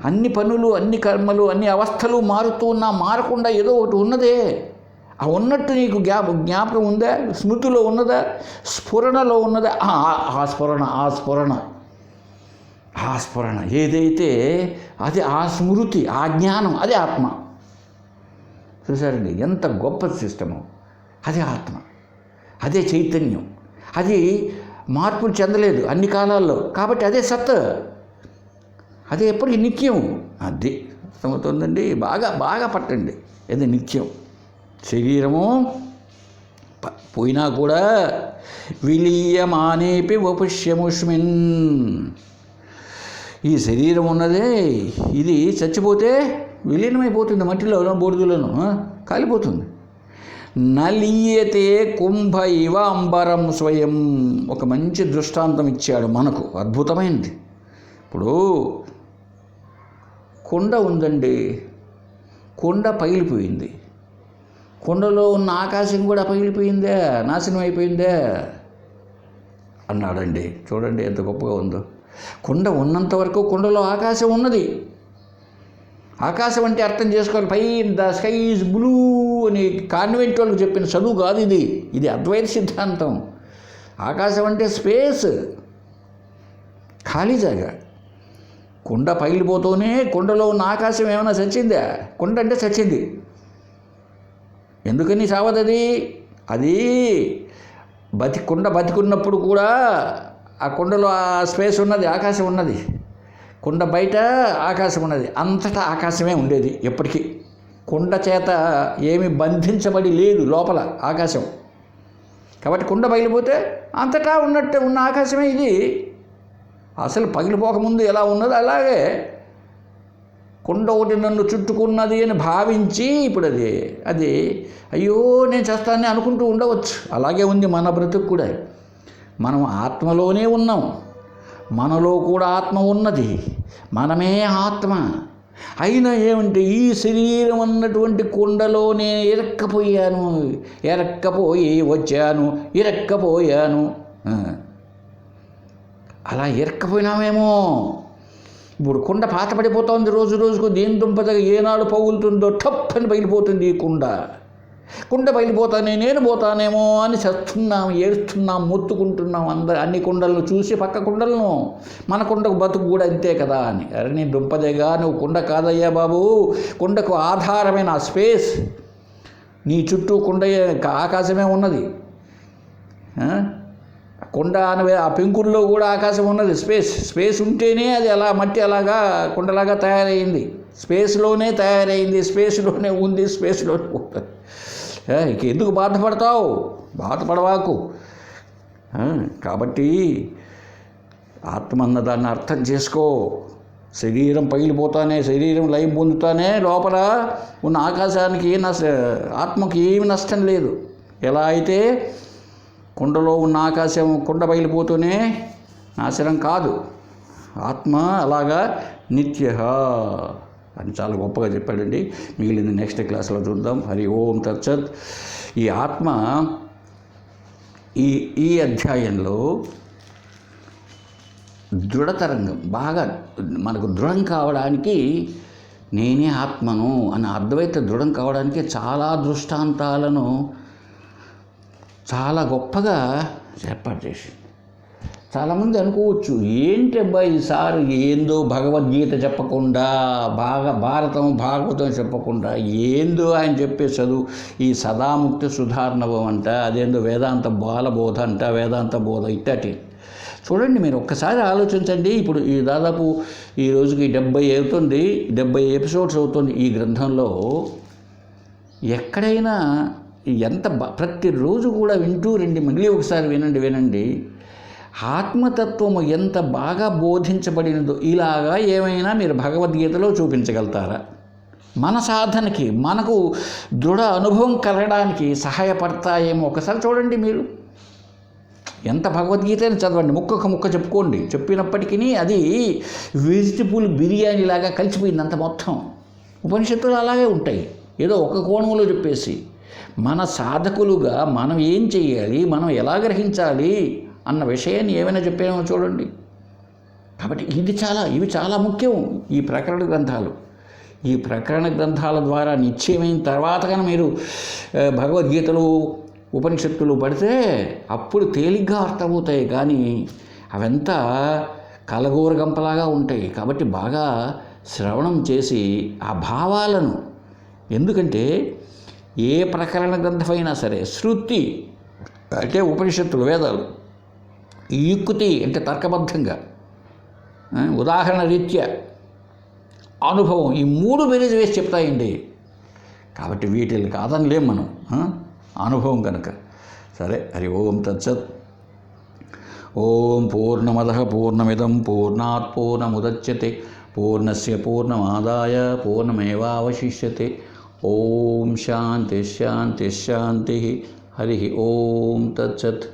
అన్ని పనులు, అన్ని కర్మలు, అన్ని అవస్థలు మారుతూ ఉన్నా మారకుండా ఏదో ఒకటి ఉన్నదే. ఆ ఉన్నట్టు నీకు జ్ఞాపకం ఉందా? స్మృతిలో ఉన్నదా? స్ఫురణలో ఉన్నదా? ఆ స్ఫురణ ఏదైతే అది, ఆ స్మృతి, ఆ జ్ఞానం, అదే ఆత్మ. చూసారండి ఎంత గొప్ప సిస్టము. అదే ఆత్మ, అదే చైతన్యం, అది మార్పులు చెందలేదు అన్ని కాలాల్లో. కాబట్టి అదే సత్, అదే ఎప్పటికీ నిత్యం. అది అర్థమవుతుందండి. బాగా బాగా పట్టండి. అది నిత్యం. శరీరము పోయినా కూడా విలీయమానేపి వపుష్యముష్మిన్. ఈ శరీరం ఉన్నదే, ఇది చచ్చిపోతే విలీనమైపోతుంది, మట్టిలోనో బూడిదలోనో కాలిపోతుంది. నలీయతే కుంభ ఇవ అంబరం స్వయం. ఒక మంచి దృష్టాంతం ఇచ్చాడు మనకు, అద్భుతమైనది. ఇప్పుడు కొండ ఉందండి, కొండ పగిలిపోయింది. కొండలో ఉన్న ఆకాశం కూడా పగిలిపోయిందే, నాశనం అయిపోయిందే అన్నాడండి. చూడండి ఎంత గొప్పగా ఉందో. కొండ ఉన్నంత వరకు కొండలో ఆకాశం ఉన్నది. ఆకాశం అంటే అర్థం చేసుకోవాలి, పై ద స్కై ఈజ్ బ్లూ అని కాన్వెంట్ వాళ్ళకి చెప్పిన చదువు కాదు ఇది. ఇది అద్వైత సిద్ధాంతం. ఆకాశం అంటే స్పేస్, ఖాళీ జాగా. కొండ పగిలిపోతూనే కొండలో ఉన్న ఆకాశం ఏమైనా చచ్చిందా? కొండ అంటే చచ్చింది. ఎందుకని సావదది? అది కొండ బతికున్నప్పుడు కూడా ఆ కొండలో ఆ స్పేస్ ఉన్నది, ఆకాశం ఉన్నది. కొండ బయట ఆకాశం ఉన్నది, అంతటా ఆకాశమే ఉండేది ఎప్పటికీ. కొండ చేత ఏమి బంధించబడి లేదు లోపల ఆకాశం. కాబట్టి కొండ పగిలిపోతే అంతటా ఉన్నట్టు ఉన్న ఆకాశమే ఇది. అసలు పగిలిపోకముందు ఎలా ఉన్నదో అలాగే కొండ ఒకటి నన్ను చుట్టుకున్నది అని భావించి ఇప్పుడు అది అయ్యో నేను చేస్తానని అనుకుంటూ ఉండవచ్చు. అలాగే ఉంది మన బ్రతుకు కూడా. మనం ఆత్మలోనే ఉన్నాం, మనలో కూడా ఆత్మ ఉన్నది, మనమే ఆత్మ. అయినా ఏమంటే ఈ శరీరం అన్నటువంటి కొండలో నేను ఎరక్కపోయి వచ్చాను, ఇరక్కపోయాను. అలా ఇరక్కపోయినామేమో. ఇప్పుడు కొండ పాత పడిపోతుంది రోజు రోజుకు. దేని దుంపదగా ఏనాడు పగులుతుందో టప్ అని పగిలిపోతుంది ఈ కొండ పగిలిపోతానే, నేను పోతానేమో అని చస్తున్నాం, ఏడుస్తున్నాం, మొత్తుకుంటున్నాం. అన్ని కొండలను చూసి పక్క కొండలను, మన కొండకు బతుకు కూడా అంతే కదా అని. అరే నీ దుంపదేగా, నువ్వు కొండ కాదయ్యా బాబు. కొండకు ఆధారమైన ఆ స్పేస్, నీ చుట్టూ కొండ ఆకాశమే ఉన్నది. కొండ అనే ఆ పెంకుల్లో కూడా ఆకాశం ఉన్నది. స్పేస్ ఉంటేనే అది అలా మట్టి అలాగా కొండలాగా తయారైంది. స్పేస్లోనే తయారైంది, స్పేస్లోనే ఉంది, స్పేస్లోనే ఉంటుంది. ఇక ఎందుకు బాధపడతావు? బాధపడవాకు. కాబట్టి ఆత్మ అన్నదాన్ని అర్థం చేసుకో. శరీరం పగిలిపోతానే, శరీరం లయం పొందుతానే లోపల ఉన్న ఆకాశానికి ఆత్మకి ఏమి నష్టం లేదు. ఎలా అయితే కొండలో ఉన్న ఆకాశం కొండ పగిలిపోతూనే నాశనం కాదు, ఆత్మ అలాగా నిత్య అని చాలా గొప్పగా చెప్పాడండి. మిగిలింది నెక్స్ట్ క్లాస్లో చూద్దాం. హరి ఓం తత్సత్. ఈ ఆత్మ ఈ అధ్యాయంలో దృఢతరంగం బాగా మనకు దృఢం కావడానికి, నేనే ఆత్మను అన్న అద్వైత దృఢం కావడానికి చాలా దృష్టాంతాలను చాలా గొప్పగా ఏర్పాటు చేసింది. చాలామంది అనుకోవచ్చు, ఏంటి అబ్బాయి ఈసారి ఏందో భగవద్గీత చెప్పకుండా, భారతం భాగవతం చెప్పకుండా ఏందో ఆయన చెప్పే చదువు, ఈ సదాముక్తి సుధార్ణవం అంట, అదేందో వేదాంత బాలబోధ అంట, వేదాంత బోధ ఇట్టటి. చూడండి, మీరు ఒక్కసారి ఆలోచించండి. ఇప్పుడు ఈ దాదాపు ఈ రోజుకి 70 ఎపిసోడ్స్ అవుతుంది ఈ గ్రంథంలో. ఎక్కడైనా ప్రతిరోజు కూడా వింటూ రండి, మళ్ళీ ఒకసారి వినండి. ఆత్మతత్వము ఎంత బాగా బోధించబడినదో ఇలాగా ఏమైనా మీరు భగవద్గీతలో చూపించగలుగుతారా? మన సాధనకి, మనకు దృఢ అనుభవం కలగడానికి సహాయపడతాయేమో ఒకసారి చూడండి. మీరు ఎంత భగవద్గీతని చదవండి, ముక్క చెప్పుకోండి. చెప్పినప్పటికీ అది వెజిటబుల్ బిర్యానీ లాగా కలిసిపోయింది అంత మొత్తం. ఉపనిషత్తులు అలాగే ఉంటాయి, ఏదో ఒక కోణంలో చెప్పేసి మన సాధకులుగా మనం ఏం చెయ్యాలి, మనం ఎలా గ్రహించాలి అన్న విషయాన్ని ఏమైనా చెప్పామో చూడండి. కాబట్టి ఇవి చాలా ముఖ్యం ఈ ప్రకరణ గ్రంథాలు. ఈ ప్రకరణ గ్రంథాల ద్వారా నిశ్చయమైన తర్వాత కానీ మీరు భగవద్గీతలు ఉపనిషత్తులు పడితే అప్పుడు తేలిగ్గా అర్థమవుతాయి. కానీ అవంతా కలగూరగంపలాగా ఉంటాయి. కాబట్టి బాగా శ్రవణం చేసి ఆ భావాలను, ఎందుకంటే ఏ ప్రకరణ గ్రంథమైనా సరే శృతి అంటే ఉపనిషత్తులు వేదాలు, యుక్తి అంటే తర్కబద్ధంగా, ఉదాహరణ రీత్యా, అనుభవం, ఈ 3 బేరీజ్ వేసి చెప్తాయండి. కాబట్టి వీటిని కాదనిలేం మనం, అనుభవం కనుక. సరే, హరి ఓం తత్సత్. ఓం పూర్ణమదః పూర్ణమిదం పూర్ణాత్ పూర్ణముదచ్యతే పూర్ణస్య పూర్ణమాదాయ పూర్ణమేవావశిష్యతే. ఓం శాంతి శాంతి శాంతి. హరి ఓం తత్సత్.